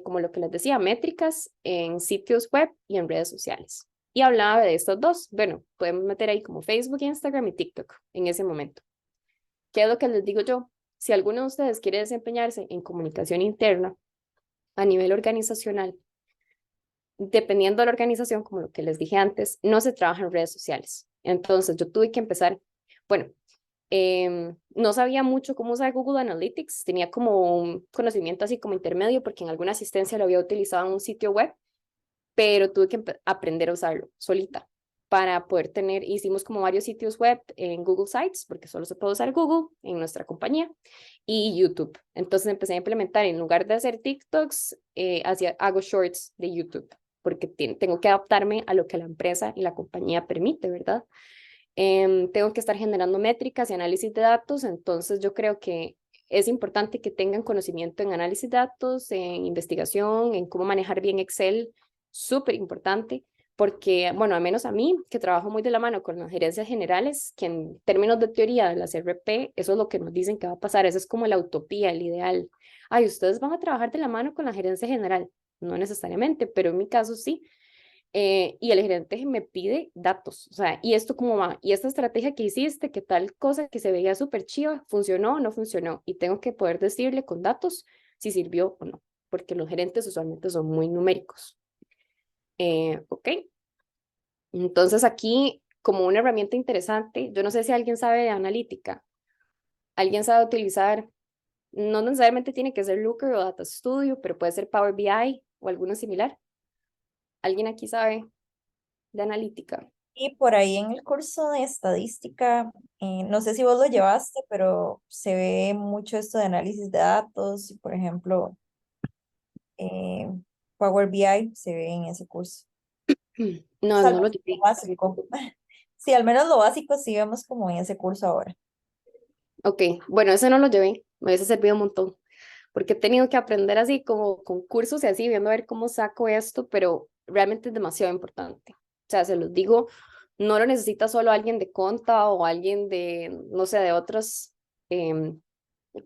como lo que les decía, métricas en sitios web y en redes sociales. Y hablaba de estos dos. Bueno, podemos meter ahí como Facebook, Instagram y TikTok en ese momento. ¿Qué es lo que les digo yo? Si alguno de ustedes quiere desempeñarse en comunicación interna a nivel organizacional, dependiendo de la organización, como lo que les dije antes, no se trabaja en redes sociales. Entonces yo tuve que empezar, bueno, no sabía mucho cómo usar Google Analytics, tenía como un conocimiento así como intermedio porque en alguna asistencia lo había utilizado en un sitio web, pero tuve que aprender a usarlo solita. para poder tener, hicimos como varios sitios web en Google Sites, porque solo se puede usar Google en nuestra compañía, y YouTube. Entonces empecé a implementar, en lugar de hacer TikToks, hago shorts de YouTube, porque tengo que adaptarme a lo que la empresa y la compañía permite, ¿verdad? Tengo que estar generando métricas y análisis de datos, entonces yo creo que es importante que tengan conocimiento en análisis de datos, en investigación, en cómo manejar bien Excel, súper importante, porque, bueno, al menos a mí, que trabajo muy de la mano con las gerencias generales, que en términos de teoría de las RP, eso es lo que nos dicen que va a pasar, eso es como la utopía, el ideal. Ay, ustedes van a trabajar de la mano con la gerencia general, no necesariamente, pero en mi caso sí. Y el gerente me pide datos, o sea, ¿y esto cómo va? ¿Y esta estrategia que hiciste, qué tal cosa que se veía súper chiva, funcionó o no funcionó? Y tengo que poder decirle con datos si sirvió o no, porque los gerentes usualmente son muy numéricos. Ok, entonces aquí como una herramienta interesante, yo no sé si alguien sabe de analítica, alguien sabe utilizar, no necesariamente tiene que ser Looker o Data Studio, pero puede ser Power BI o alguno similar. ¿Alguien aquí sabe de analítica? Y por ahí en el curso de estadística, no sé si vos lo llevaste, pero se ve mucho esto de análisis de datos, y por ejemplo, eh, Power BI se ve en ese curso. No, Es al no lo menos lo llevé. básico. Sí, al menos lo básico sí vemos como en ese curso ahora. Ok, bueno, ese no lo llevé, me hubiese servido un montón, porque he tenido que aprender así como con cursos y así, viendo a ver cómo saco esto, pero realmente es demasiado importante. O sea, se los digo, no lo necesita solo alguien de conta o alguien de, no sé, de otras em,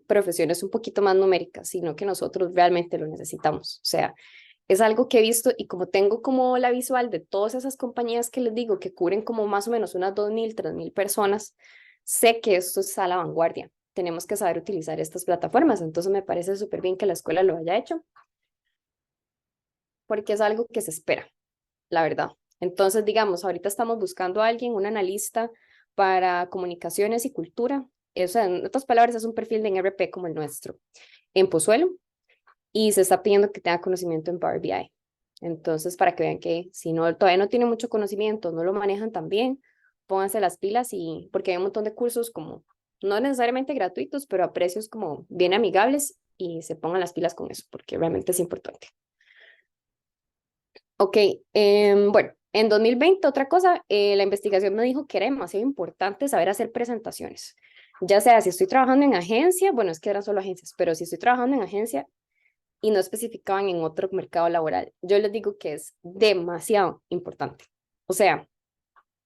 profesiones un poquito más numéricas, sino que nosotros realmente lo necesitamos. O sea, es algo que he visto y como tengo como la visual de todas esas compañías que les digo que cubren como más o menos unas 2.000, 3.000 personas, sé que esto está a la vanguardia. Tenemos que saber utilizar estas plataformas, entonces me parece súper bien que la escuela lo haya hecho, porque es algo que se espera, la verdad. Entonces, digamos, ahorita estamos buscando a alguien, un analista para comunicaciones y cultura. O sea, en otras palabras, es un perfil de RP como el nuestro, en Pozuelo, y se está pidiendo que tenga conocimiento en Power BI. Entonces, para que vean que si no, todavía no tiene mucho conocimiento, no lo manejan tan bien, pónganse las pilas y porque hay un montón de cursos como, no necesariamente gratuitos, pero a precios como bien amigables y se pongan las pilas con eso, porque realmente es importante. Ok, bueno, en 2020 otra cosa, la investigación me dijo que era demasiado importante saber hacer presentaciones. Ya sea si estoy trabajando en agencia, bueno, es que eran solo agencias, pero si estoy trabajando en agencia, y no especificaban en otro mercado laboral. Yo les digo que es demasiado importante. O sea,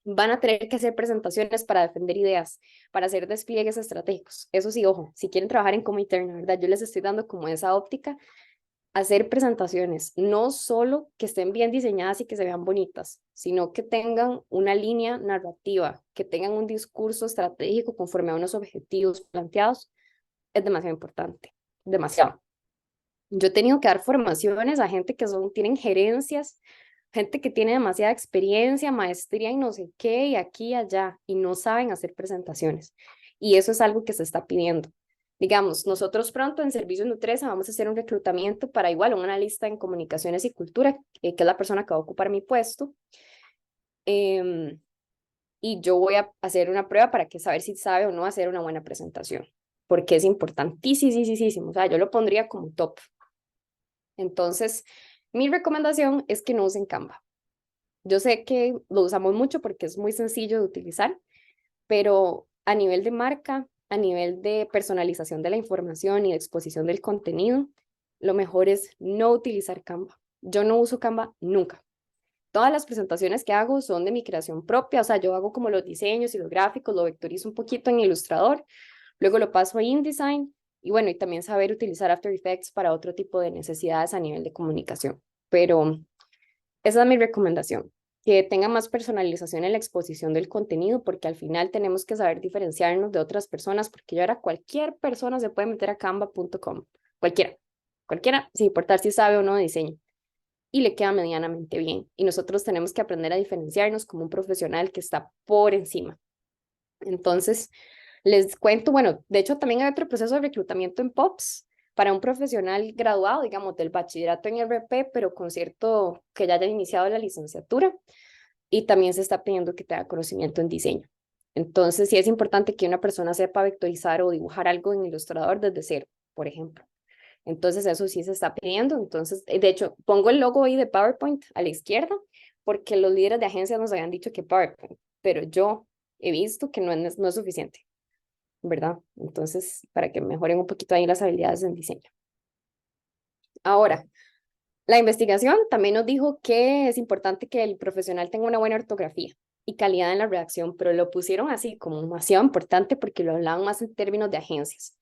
van a tener que hacer presentaciones para defender ideas, para hacer despliegues estratégicos. Eso sí, ojo, si quieren trabajar en como interna, ¿verdad? Yo les estoy dando como esa óptica, hacer presentaciones, no solo que estén bien diseñadas y que se vean bonitas, sino que tengan una línea narrativa, que tengan un discurso estratégico conforme a unos objetivos planteados, es demasiado importante, demasiado. Yo he tenido que dar formaciones a gente que tienen gerencias, gente que tiene demasiada experiencia, maestría y no sé qué, y aquí y allá, y no saben hacer presentaciones. Y eso es algo que se está pidiendo. Digamos, nosotros pronto en Servicios Nutresa vamos a hacer un reclutamiento para igual un analista en comunicaciones y cultura, que es la persona que va a ocupar mi puesto. Y yo voy a hacer una prueba para que saber si sabe o no hacer una buena presentación, porque es importantísimo. O sea, yo lo pondría como top. Entonces, mi recomendación es que no usen Canva. Yo sé que lo usamos mucho porque es muy sencillo de utilizar, pero a nivel de marca, a nivel de personalización de la información y de exposición del contenido, lo mejor es no utilizar Canva. Yo no uso Canva nunca. Todas las presentaciones que hago son de mi creación propia, o sea, yo hago como los diseños y los gráficos, lo vectorizo un poquito en Illustrator, luego lo paso a InDesign y bueno, y también saber utilizar After Effects para otro tipo de necesidades a nivel de comunicación. Pero esa es mi recomendación, que tenga más personalización en la exposición del contenido, porque al final tenemos que saber diferenciarnos de otras personas, porque yo ahora cualquier persona se puede meter a canva.com, cualquiera, sin importar si sabe o no de diseño, y le queda medianamente bien. Y nosotros tenemos que aprender a diferenciarnos como un profesional que está por encima. Entonces, les cuento, bueno, de hecho también hay otro proceso de reclutamiento en POPs para un profesional graduado, digamos, del bachillerato en RP, pero con cierto, que ya haya iniciado la licenciatura. y también se está pidiendo que tenga conocimiento en diseño. Entonces, sí es importante que una persona sepa vectorizar o dibujar algo en Illustrator desde cero, por ejemplo. Entonces, eso sí se está pidiendo. Entonces, de hecho, pongo el logo ahí de PowerPoint a la izquierda, porque los líderes de agencias nos habían dicho que PowerPoint, pero yo he visto que no es suficiente, ¿verdad? Entonces, para que mejoren un poquito ahí las habilidades en diseño. Ahora, la investigación también nos dijo que es importante que el profesional tenga una buena ortografía y calidad en la redacción, pero lo pusieron así como demasiado importante porque lo hablaban más en términos de agencias.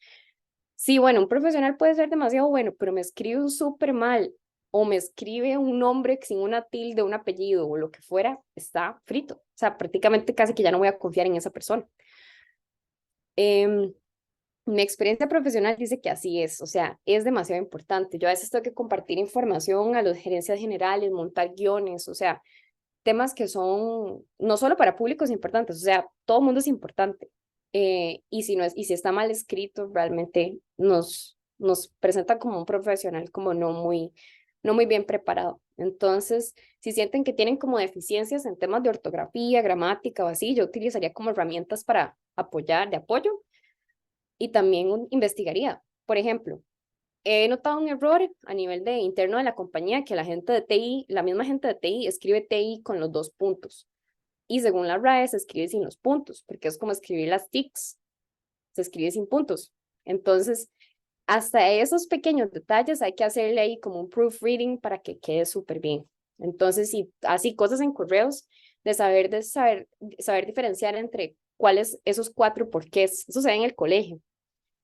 Sí, bueno, un profesional puede ser demasiado bueno, pero me escribe un súper mal o me escribe un nombre sin una tilde, un apellido o lo que fuera, está frito. O sea, prácticamente casi que ya no voy a confiar en esa persona. Mi experiencia profesional dice que así es, o sea, es demasiado importante. Yo a veces tengo que compartir información a las gerencias generales, montar guiones, o sea, temas que son no solo para públicos importantes, o sea, todo el mundo es importante. Y si no es, y si está mal escrito, realmente nos presenta como un profesional como no muy bien preparado. Entonces, si sienten que tienen como deficiencias en temas de ortografía, gramática o así, yo utilizaría como herramientas para apoyar, de apoyo, y también investigaría. Por ejemplo, he notado un error a nivel de interno de la compañía que la gente de TI, la misma gente de TI escribe TI con los 2 puntos. Y según la RAE se escribe sin los puntos, porque es como escribir las TICs, se escribe sin puntos. Entonces, hasta esos pequeños detalles hay que hacerle ahí como un proofreading para que quede súper bien. Entonces, si así cosas en correos, saber diferenciar entre cuáles esos 4 porqués, eso se ve en el colegio,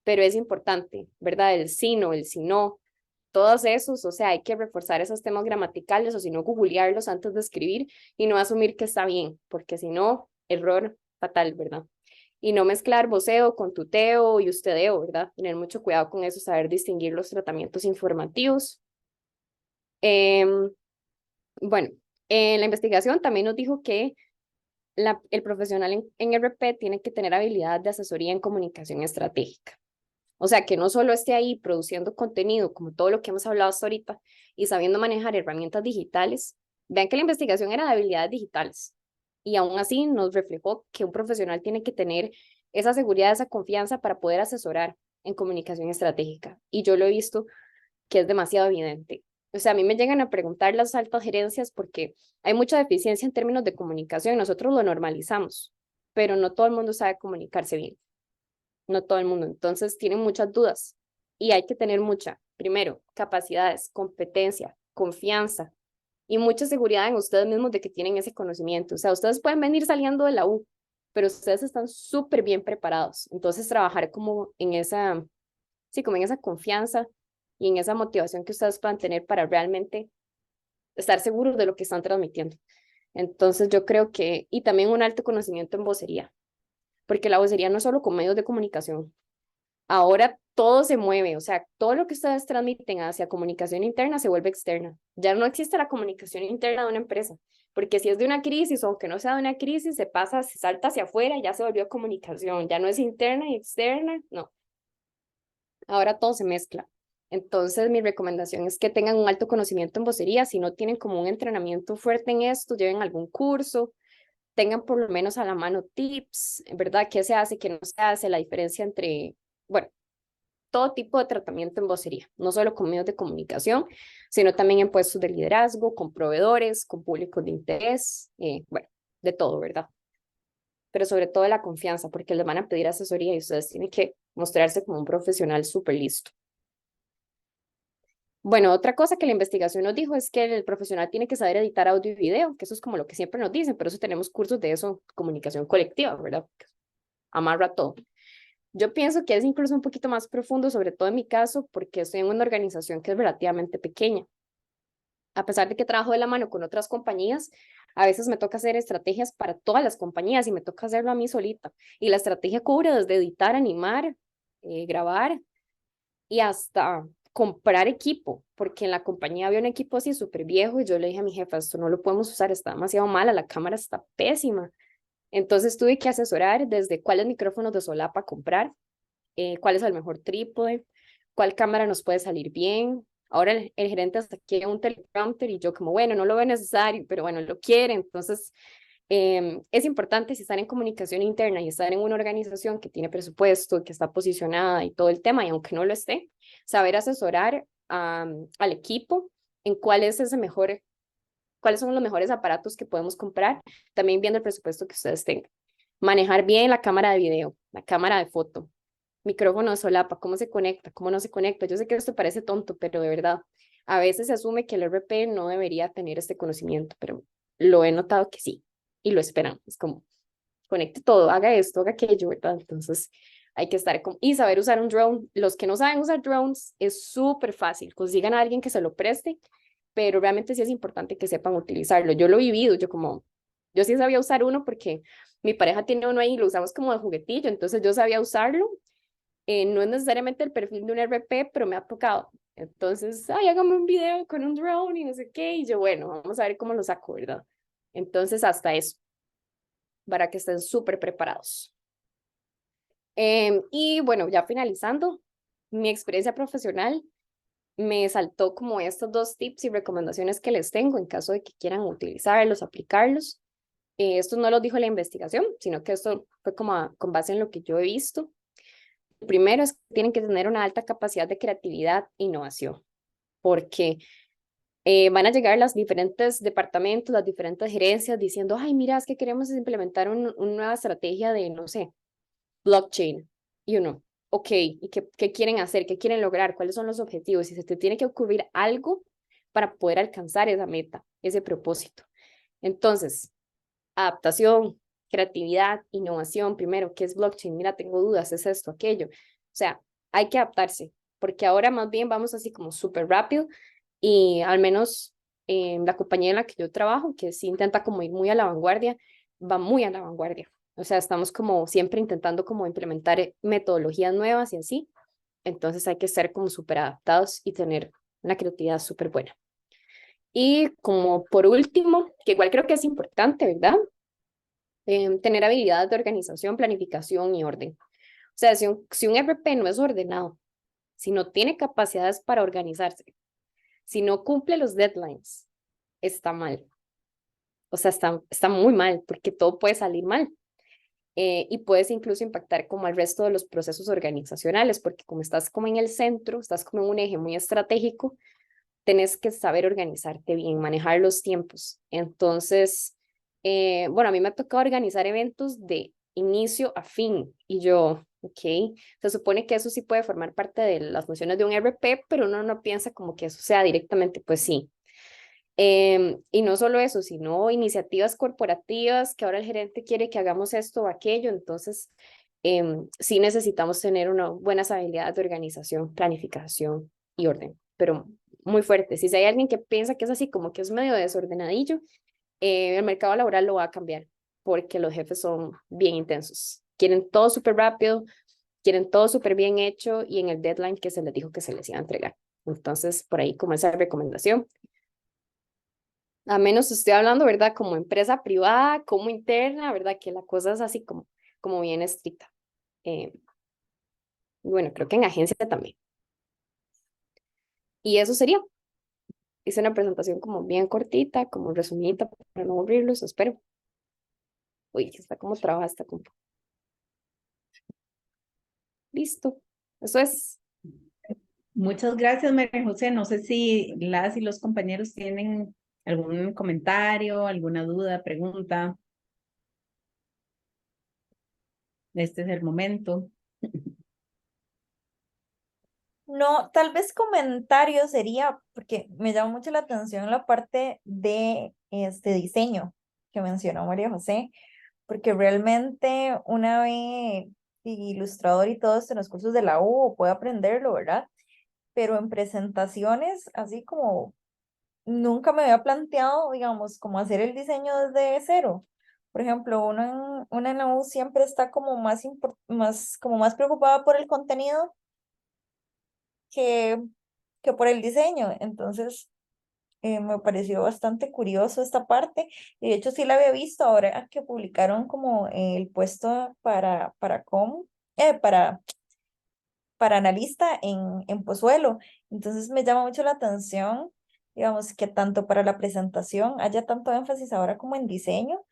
pero es importante, ¿verdad? El sí, no, el sí, no, todos esos, o sea, hay que reforzar esos temas gramaticales o si no, googlearlos antes de escribir y no asumir que está bien, porque si no, error fatal, ¿verdad? Y no mezclar voceo con tuteo y ustedeo, ¿verdad? Tener mucho cuidado con eso, saber distinguir los tratamientos informativos. Bueno, en la investigación también nos dijo que el profesional en RP tiene que tener habilidad de asesoría en comunicación estratégica. O sea, que no solo esté ahí produciendo contenido, como todo lo que hemos hablado hasta ahorita, y sabiendo manejar herramientas digitales. Vean que la investigación era de habilidades digitales. Y aún así nos reflejó que un profesional tiene que tener esa seguridad, esa confianza para poder asesorar en comunicación estratégica. Y yo lo he visto que es demasiado evidente. O sea, a mí me llegan a preguntar las altas gerencias porque hay mucha deficiencia en términos de comunicación. Nosotros lo normalizamos, pero no todo el mundo sabe comunicarse bien. No todo el mundo. Entonces tienen muchas dudas y hay que tener primero, capacidades, competencia, confianza y mucha seguridad en ustedes mismos de que tienen ese conocimiento. O sea, ustedes pueden venir saliendo de la U, pero ustedes están súper bien preparados. Entonces trabajar como en esa, sí, como en esa confianza y en esa motivación que ustedes puedan tener para realmente estar seguros de lo que están transmitiendo. Entonces yo creo que, y también un alto conocimiento en vocería, porque la vocería no es solo con medios de comunicación. Ahora todo se mueve, o sea, todo lo que ustedes transmiten hacia comunicación interna se vuelve externa. Ya no existe la comunicación interna de una empresa, porque si es de una crisis o aunque no sea de una crisis, se salta hacia afuera y ya se volvió comunicación, ya no es interna y externa, no. Ahora todo se mezcla. Entonces, mi recomendación es que tengan un alto conocimiento en vocería. Si no tienen como un entrenamiento fuerte en esto, lleven algún curso, tengan por lo menos a la mano tips, ¿verdad? ¿Qué se hace, qué no se hace? La diferencia entre, bueno, todo tipo de tratamiento en vocería, no solo con medios de comunicación, sino también en puestos de liderazgo, con proveedores, con públicos de interés, bueno, de todo, ¿verdad? Pero sobre todo la confianza, porque les van a pedir asesoría y ustedes tienen que mostrarse como un profesional súper listo. Bueno, otra cosa que la investigación nos dijo es que el profesional tiene que saber editar audio y video, que eso es como lo que siempre nos dicen, pero eso tenemos cursos de eso, comunicación colectiva, ¿verdad? Amarra todo. Yo pienso que es incluso un poquito más profundo, sobre todo en mi caso, porque estoy en una organización que es relativamente pequeña. A pesar de que trabajo de la mano con otras compañías, a veces me toca hacer estrategias para todas las compañías y me toca hacerlo a mí solita. Y la estrategia cubre desde editar, animar, grabar y hasta comprar equipo, porque en la compañía había un equipo así súper viejo y yo le dije a mi jefa, esto no lo podemos usar, está demasiado mala, la cámara está pésima. Entonces tuve que asesorar desde cuáles micrófonos de solapa comprar, cuál es el mejor trípode, cuál cámara nos puede salir bien. Ahora el gerente hasta quiere un teleprompter y yo como, bueno, no lo veo necesario, pero bueno, lo quiere. Entonces, es importante si están en comunicación interna y están en una organización que tiene presupuesto, que está posicionada y todo el tema, y aunque no lo esté, saber asesorar al equipo en cuál es ese mejor, cuáles son los mejores aparatos que podemos comprar, también viendo el presupuesto que ustedes tengan. Manejar bien la cámara de video, la cámara de foto, micrófono de solapa, cómo se conecta, cómo no se conecta. Yo sé que esto parece tonto, pero de verdad, a veces se asume que el RP no debería tener este conocimiento, pero lo he notado que sí, y lo esperan. Es como, conecte todo, haga esto, haga aquello, ¿verdad? Entonces, hay que estar con... Y saber usar un drone. Los que no saben usar drones, es súper fácil. Consigan a alguien que se lo preste, pero realmente sí es importante que sepan utilizarlo. Yo lo he vivido, yo sí sabía usar uno porque mi pareja tiene uno ahí y lo usamos como de juguetillo, entonces yo sabía usarlo. No es necesariamente el perfil de un RP, pero me ha tocado. Entonces, ay, hágame un video con un drone y no sé qué. Y yo, bueno, vamos a ver cómo lo saco, ¿verdad? Entonces, hasta eso, para que estén súper preparados. Y bueno, ya finalizando, mi experiencia profesional me saltó como estos 2 tips y recomendaciones que les tengo en caso de que quieran utilizarlos, aplicarlos. Esto no lo dijo la investigación, sino que esto fue como con base en lo que yo he visto. Primero es que tienen que tener una alta capacidad de creatividad e innovación, porque van a llegar los diferentes departamentos, las diferentes gerencias diciendo, ay, mira, es que queremos implementar una nueva estrategia de, no sé, blockchain. Y uno, ok, ¿y qué quieren hacer? ¿Qué quieren lograr? ¿Cuáles son los objetivos? Y se te tiene que ocurrir algo para poder alcanzar esa meta, ese propósito. Entonces, adaptación, creatividad, innovación, primero, ¿qué es blockchain? Mira, tengo dudas, es esto, aquello. O sea, hay que adaptarse, porque ahora más bien vamos así como súper rápido y al menos en la compañía en la que yo trabajo, que sí intenta como ir muy a la vanguardia, va muy a la vanguardia. O sea, estamos como siempre intentando como implementar metodologías nuevas y así. Entonces hay que estar como súper adaptados y tener una creatividad súper buena. Y como por último, que igual creo que es importante, ¿verdad? Tener habilidades de organización, planificación y orden. O sea, si un RP no es ordenado, si no tiene capacidades para organizarse, si no cumple los deadlines, está mal. O sea, está muy mal porque todo puede salir mal. Y puedes incluso impactar como al resto de los procesos organizacionales, porque como estás como en el centro, estás como en un eje muy estratégico, tenés que saber organizarte bien, manejar los tiempos. Entonces, bueno, a mí me ha tocado organizar eventos de inicio a fin y yo, ok, se supone que eso sí puede formar parte de las funciones de un RP, pero uno no piensa como que eso sea directamente, pues sí. Y no solo eso, sino iniciativas corporativas que ahora el gerente quiere que hagamos esto o aquello, entonces sí necesitamos tener unas buenas habilidades de organización, planificación y orden, pero muy fuerte. Si hay alguien que piensa que es así como que es medio desordenadillo, el mercado laboral lo va a cambiar porque los jefes son bien intensos. Quieren todo súper rápido, quieren todo súper bien hecho y en el deadline que se les dijo que se les iba a entregar. Entonces, por ahí como esa recomendación. A menos estoy hablando, ¿verdad? Como empresa privada, como interna, ¿verdad? Que la cosa es así como bien estricta. Eh, bueno, creo que en agencia también. Y eso sería. Hice una presentación como bien cortita, como resumida, para no aburrirlos, espero. Uy, está como trabaja esta compu. Listo. Eso es. Muchas gracias, María José. No sé si las y los compañeros tienen algún comentario, alguna duda, pregunta. Este es el momento. No, tal vez comentario sería, porque me llama mucho la atención la parte de este diseño que mencionó María José, porque realmente una vez ilustrador y todo esto en los cursos de la U puede aprenderlo, ¿verdad? Pero en presentaciones, así como nunca me había planteado, digamos, como hacer el diseño desde cero. Por ejemplo, uno en la U siempre está como como más preocupada por el contenido que, que por el diseño. Entonces, me pareció bastante curioso esta parte. Y de hecho, sí la había visto ahora que publicaron como el puesto para para analista en Pozuelo. Entonces me llama mucho la atención, digamos, que tanto para la presentación haya tanto énfasis ahora como en diseño.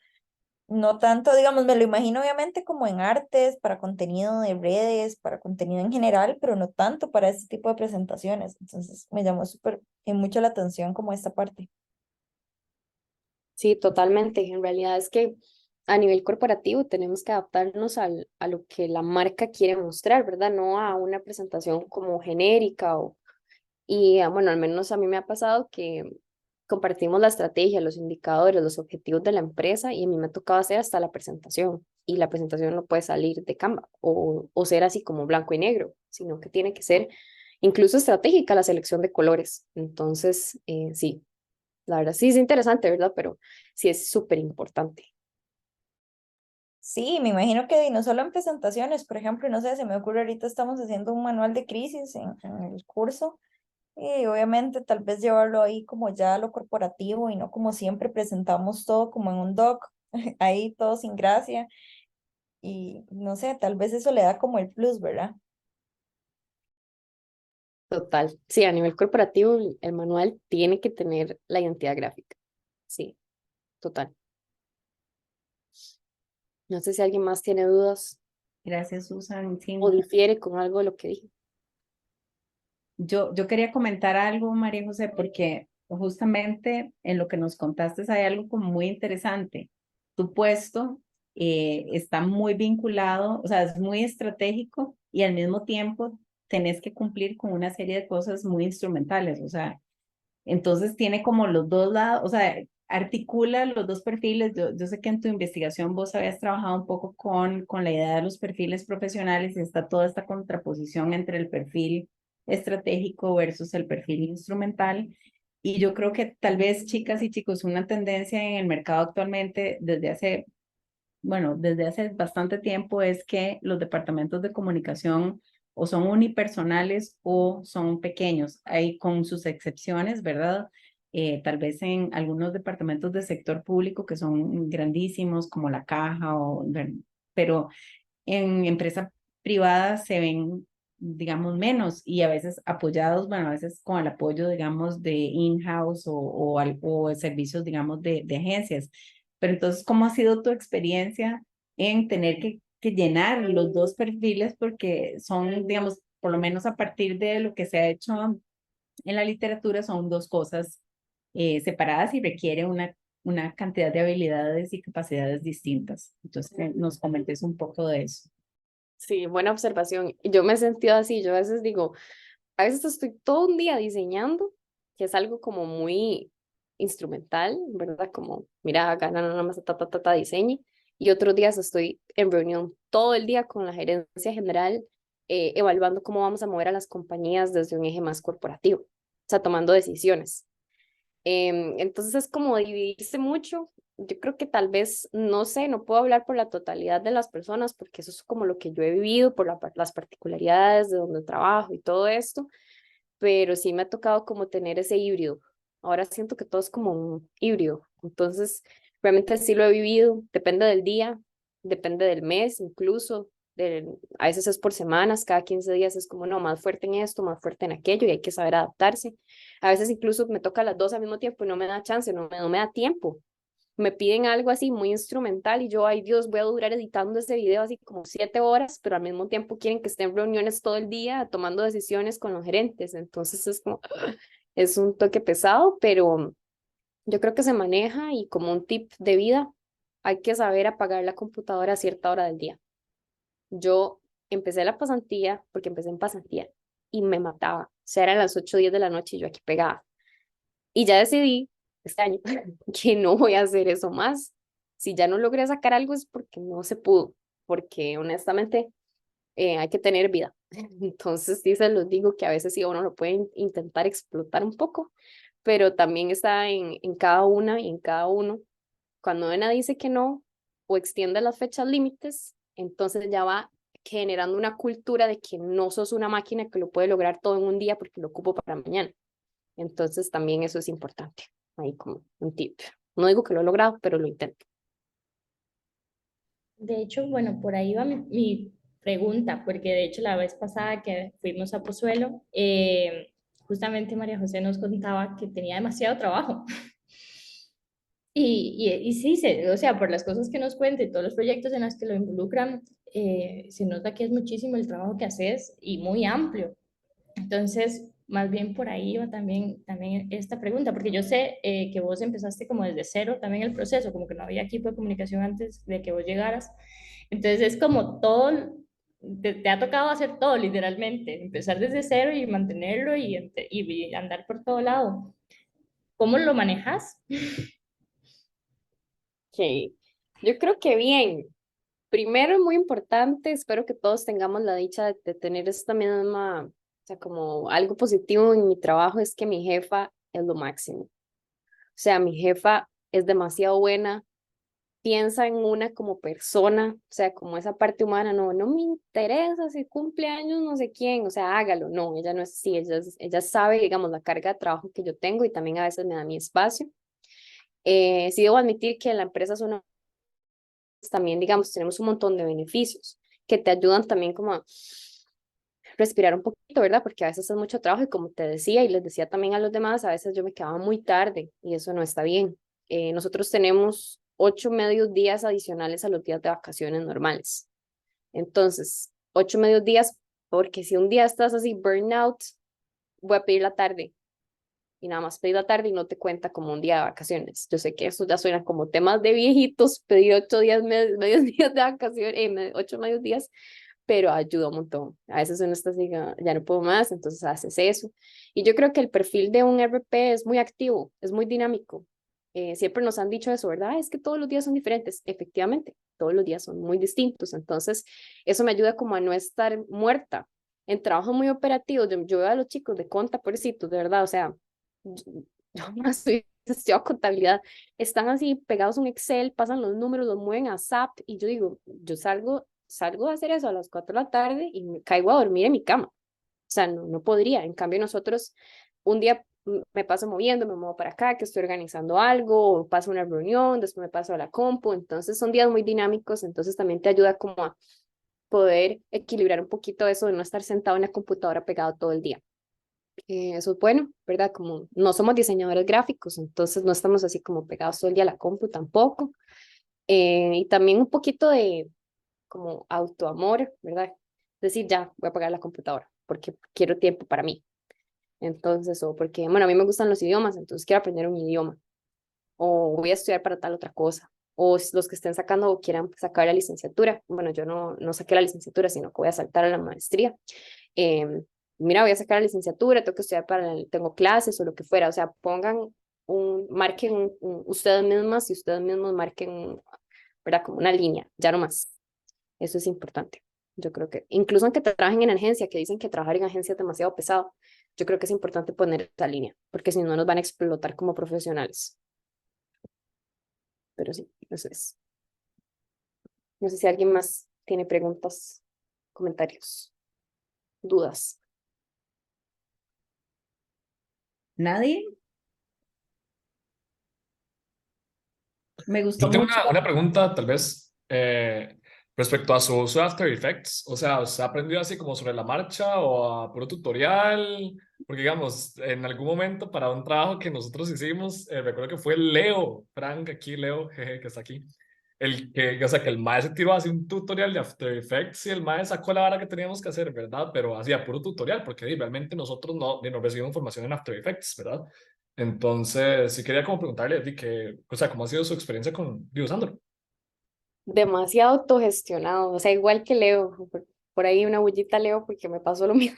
No tanto, digamos, me lo imagino obviamente como en artes, para contenido de redes, para contenido en general, pero no tanto para este tipo de presentaciones. Entonces me llamó súper mucho la atención como esta parte. Sí, totalmente. En realidad es que a nivel corporativo tenemos que adaptarnos a lo que la marca quiere mostrar, ¿verdad? No a una presentación como genérica bueno, al menos a mí me ha pasado que compartimos la estrategia, los indicadores, los objetivos de la empresa y a mí me ha tocado hacer hasta la presentación y la presentación no puede salir de Canva o ser así como blanco y negro, sino que tiene que ser incluso estratégica la selección de colores. Entonces, sí, la verdad sí es interesante, ¿verdad? Pero sí es súper importante. Sí, me imagino que no solo en presentaciones, por ejemplo, no sé, se me ocurre ahorita estamos haciendo un manual de crisis en el curso y obviamente tal vez llevarlo ahí como ya a lo corporativo y no como siempre presentamos todo como en un doc, ahí todo sin gracia y no sé, tal vez eso le da como el plus, ¿verdad? Total. Sí, a nivel corporativo el manual tiene que tener la identidad gráfica. Sí, total. No sé si alguien más tiene dudas Gracias, Susan. Sí, o difiere con algo de lo que dije. yo quería comentar algo, María José, porque justamente en lo que nos contaste hay algo como muy interesante. Tu puesto está muy vinculado, o sea, es muy estratégico y al mismo tiempo tenés que cumplir con una serie de cosas muy instrumentales, o sea, entonces tiene como los dos lados, o sea, articula los dos perfiles. Yo sé que en tu investigación vos habías trabajado un poco con la idea de los perfiles profesionales y está toda esta contraposición entre el perfil estratégico versus el perfil instrumental. Y yo creo que tal vez, chicas y chicos, una tendencia en el mercado actualmente desde hace bastante tiempo es que los departamentos de comunicación o son unipersonales o son pequeños. Hay con sus excepciones, ¿verdad? Tal vez en algunos departamentos del sector público que son grandísimos, como la Caja, pero en empresas privadas se ven, digamos, menos y a veces apoyados, bueno, a veces con el apoyo, digamos, de in-house o servicios, digamos, de agencias. Pero entonces, ¿cómo ha sido tu experiencia en tener que llenar los dos perfiles? Porque son, digamos, por lo menos a partir de lo que se ha hecho en la literatura, son dos cosas separadas y requiere una cantidad de habilidades y capacidades distintas. Entonces, que nos comentes un poco de eso. Sí, buena observación. Yo me he sentido así, yo a veces digo, a veces estoy todo un día diseñando, que es algo como muy instrumental, ¿verdad? Como, mira, acá nada más diseñe. Y otros días estoy en reunión todo el día con la gerencia general, evaluando cómo vamos a mover a las compañías desde un eje más corporativo, o sea, tomando decisiones. Entonces es como dividirse mucho. Yo creo que tal vez, no sé, no puedo hablar por la totalidad de las personas, porque eso es como lo que yo he vivido, por las particularidades de donde trabajo y todo esto, pero sí me ha tocado como tener ese híbrido. Ahora siento que todo es como un híbrido, entonces realmente sí lo he vivido, depende del día, depende del mes incluso, a veces es por semanas, cada 15 días es como, no, más fuerte en esto, más fuerte en aquello y hay que saber adaptarse. A veces incluso me toca las dos al mismo tiempo y no me da chance, no me da tiempo. Me piden algo así muy instrumental y yo, ay Dios, voy a durar editando ese video así como 7 horas, pero al mismo tiempo quieren que esté en reuniones todo el día tomando decisiones con los gerentes. Entonces es como, es un toque pesado, pero yo creo que se maneja y como un tip de vida, hay que saber apagar la computadora a cierta hora del día. Yo empecé la pasantía, porque empecé en pasantía, y me mataba. O sea, eran las 8 o 10 de la noche y yo aquí pegada. Y ya decidí este año que no voy a hacer eso más. Si ya no logré sacar algo es porque no se pudo, porque honestamente hay que tener vida. Entonces sí se los digo que a veces sí uno lo puede intentar explotar un poco, pero también está en cada una y en cada uno. Cuando una dice que no o extiende las fechas límites, entonces ya va generando una cultura de que no sos una máquina que lo puede lograr todo en un día porque lo ocupo para mañana. Entonces también eso es importante, ahí como un tip. No digo que lo he logrado, pero lo intento. De hecho, bueno, por ahí va mi pregunta, porque de hecho la vez pasada que fuimos a Pozuelo, justamente María José nos contaba que tenía demasiado trabajo. Y sí, o sea, por las cosas que nos cuenta y todos los proyectos en los que lo involucran, se nota que es muchísimo el trabajo que haces y muy amplio. Entonces, más bien por ahí va también esta pregunta, porque yo sé que vos empezaste como desde cero también el proceso, como que no había equipo de comunicación antes de que vos llegaras. Entonces, es como todo, te ha tocado hacer todo literalmente, empezar desde cero y mantenerlo y andar por todo lado. ¿Cómo lo manejas? Ok, yo creo que bien. Primero, muy importante, espero que todos tengamos la dicha de tener esta misma, o sea, como algo positivo en mi trabajo es que mi jefa es lo máximo. O sea, mi jefa es demasiado buena, piensa en una como persona, o sea, como esa parte humana, no me interesa si cumple años no sé quién, o sea, hágalo, no, ella no es así, ella sabe, digamos, la carga de trabajo que yo tengo y también a veces me da mi espacio. Sí debo admitir que la empresa es una, también, digamos, tenemos un montón de beneficios que te ayudan también como a respirar un poquito, ¿verdad? Porque a veces es mucho trabajo y como te decía y les decía también a los demás, a veces yo me quedaba muy tarde y eso no está bien. Nosotros tenemos 8 medios días adicionales a los días de vacaciones normales. Entonces, 8 medios días, porque si un día estás así burnout, voy a pedir la tarde y nada más pedir la tarde y no te cuenta como un día de vacaciones. Yo sé que eso ya suena como temas de viejitos, pedir 8 días, medios días de vacaciones, 8 medios días, pero ayuda un montón. A veces uno está así, ya no puedo más, entonces haces eso. Y yo creo que el perfil de un RP es muy activo, es muy dinámico. Siempre nos han dicho eso, ¿verdad? Es que todos los días son diferentes. Efectivamente, todos los días son muy distintos. Entonces, eso me ayuda como a no estar muerta. En trabajo muy operativo, yo veo a los chicos de conta, pobrecitos, de verdad, o sea, yo no estudio contabilidad, están así pegados a un Excel, pasan los números, los mueven a SAP y yo digo, yo salgo a hacer eso a las 4 de la tarde y me caigo a dormir en mi cama. O sea, no podría. En cambio, nosotros un día me paso moviendo, me muevo para acá, que estoy organizando algo, o paso una reunión, después me paso a la compu. Entonces son días muy dinámicos, entonces también te ayuda como a poder equilibrar un poquito eso de no estar sentado en la computadora pegado todo el día. Eso es bueno, ¿verdad? Como no somos diseñadores gráficos, entonces no estamos así como pegados todo el día a la compu tampoco. Y también un poquito de como autoamor, ¿verdad? Decir, ya, voy a apagar la computadora porque quiero tiempo para mí. Entonces, o porque, bueno, a mí me gustan los idiomas, entonces quiero aprender un idioma. O voy a estudiar para tal otra cosa. O los que estén sacando o quieran sacar la licenciatura. Bueno, yo no saqué la licenciatura, sino que voy a saltar a la maestría. Mira, voy a sacar la licenciatura, tengo que estudiar tengo clases o lo que fuera. O sea, marquen ustedes mismas y ustedes mismos marquen, ¿verdad? Como una línea, ya no más. Eso es importante. Yo creo que, incluso aunque trabajen en agencia, que dicen que trabajar en agencia es demasiado pesado, yo creo que es importante poner esa línea, porque si no nos van a explotar como profesionales. Pero sí, eso es. No sé si alguien más tiene preguntas, comentarios, dudas. ¿Nadie? Me gustó Yo tengo mucho. una pregunta, tal vez, respecto a su uso de After Effects. O sea, ¿se ha aprendido así como sobre la marcha o a puro tutorial? Porque, digamos, en algún momento para un trabajo que nosotros hicimos, recuerdo que fue Leo, Frank, aquí Leo, jeje, que está aquí, el que, o sea, que el mae se tiró así un tutorial de After Effects y el mae sacó la vara que teníamos que hacer, ¿verdad? Pero hacía puro tutorial, porque realmente nosotros no recibimos formación en After Effects, ¿verdad? Entonces, sí quería como preguntarle a ti que, o sea, ¿cómo ha sido su experiencia con usándolo? Demasiado autogestionado, o sea, igual que Leo, por ahí una bullita Leo porque me pasó lo mismo.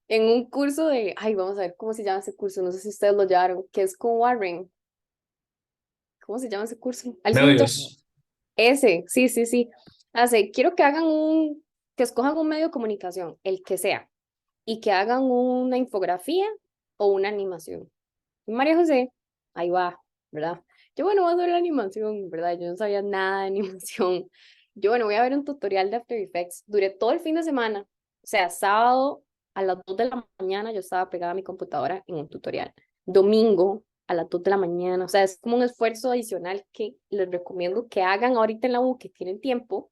En un curso ay, vamos a ver cómo se llama ese curso, no sé si ustedes lo llevaron, que es con Warren. ¿Cómo se llama ese curso? ¿Alguien lo llevó? Medios. Ese, sí, sí, sí. Quiero que escojan un medio de comunicación, el que sea, y que hagan una infografía o una animación. Y María José, ahí va, ¿verdad? Yo, bueno, voy a hacer la animación, ¿verdad? Yo no sabía nada de animación. Yo, bueno, voy a ver un tutorial de After Effects. Duré todo el fin de semana, o sea, sábado a las 2 de la mañana yo estaba pegada a mi computadora en un tutorial. Domingo a las 2 de la mañana, o sea, es como un esfuerzo adicional que les recomiendo que hagan ahorita en la U, que tienen tiempo,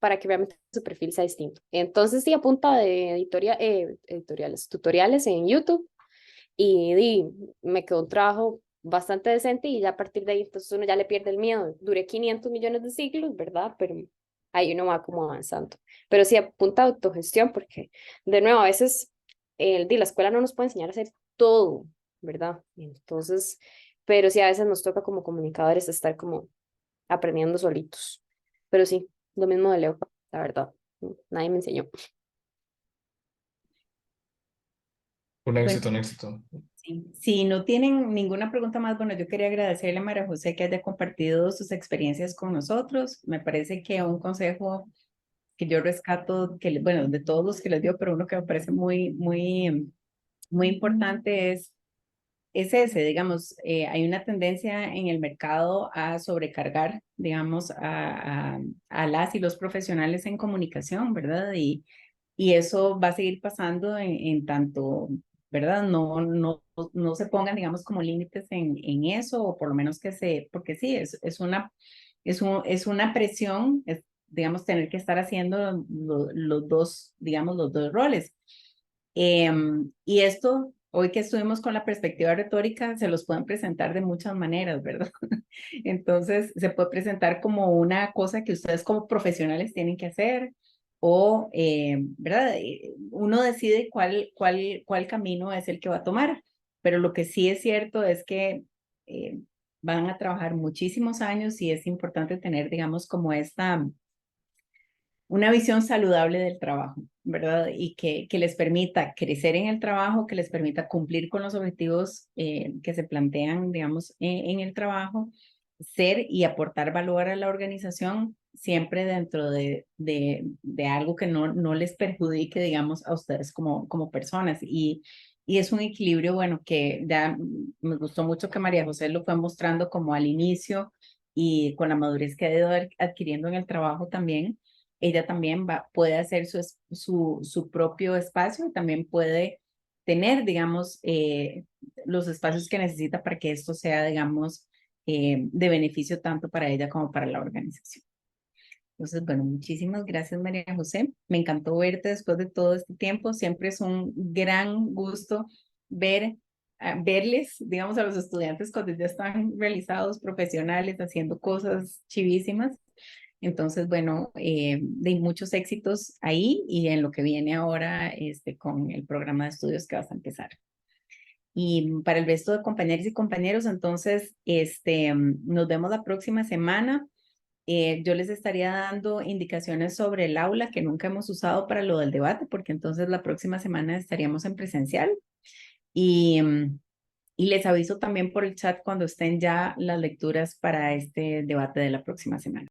para que realmente su perfil sea distinto. Entonces, sí, a punta de tutoriales en YouTube y me quedó un trabajo bastante decente y ya a partir de ahí, entonces uno ya le pierde el miedo. Duré 500 millones de siglos, ¿verdad? Pero ahí uno va como avanzando. Pero sí, a punta de autogestión, porque de nuevo, a veces la escuela no nos puede enseñar a hacer todo, ¿verdad? Entonces, pero sí, a veces nos toca como comunicadores estar como aprendiendo solitos. Pero sí, lo mismo de Leo, la verdad. Nadie me enseñó. Un Bueno, éxito, un éxito. sí. Si no tienen ninguna pregunta más, bueno, yo quería agradecerle a María José que haya compartido sus experiencias con nosotros. Me parece que un consejo que yo rescato, bueno, de todos los que les dio, pero uno que me parece muy importante es ese, digamos, hay una tendencia en el mercado a sobrecargar, digamos, a las y los profesionales en comunicación, ¿verdad? Y eso va a seguir pasando en tanto, ¿verdad? No se pongan, digamos, como límites en eso, o por lo menos porque sí, es una presión, digamos, tener que estar haciendo los dos, digamos, los dos roles. Y esto, hoy que estuvimos con la perspectiva retórica, se los pueden presentar de muchas maneras, ¿verdad? Entonces, se puede presentar como una cosa que ustedes como profesionales tienen que hacer, o, ¿verdad? Uno decide cuál camino es el que va a tomar, pero lo que sí es cierto es que van a trabajar muchísimos años y es importante tener, digamos, como una visión saludable del trabajo, ¿verdad? Y que les permita crecer en el trabajo, que les permita cumplir con los objetivos que se plantean, digamos, en el trabajo, ser y aportar valor a la organización, siempre dentro de algo que no les perjudique, digamos, a ustedes como personas. Y es un equilibrio, bueno, que ya me gustó mucho que María José lo fue mostrando como al inicio y con la madurez que ha ido adquiriendo en el trabajo también. Ella también puede hacer su propio espacio y también puede tener, digamos, los espacios que necesita para que esto sea, digamos, de beneficio tanto para ella como para la organización. Entonces, bueno, muchísimas gracias, María José. Me encantó verte después de todo este tiempo. Siempre es un gran gusto verles, digamos, a los estudiantes cuando ya están realizados, profesionales, haciendo cosas chivísimas. Entonces, bueno, de muchos éxitos ahí y en lo que viene ahora con el programa de estudios que vas a empezar. Y para el resto de compañeros y compañeros, entonces, nos vemos la próxima semana. Yo les estaría dando indicaciones sobre el aula que nunca hemos usado para lo del debate, porque entonces la próxima semana estaríamos en presencial. Y les aviso también por el chat cuando estén ya las lecturas para este debate de la próxima semana.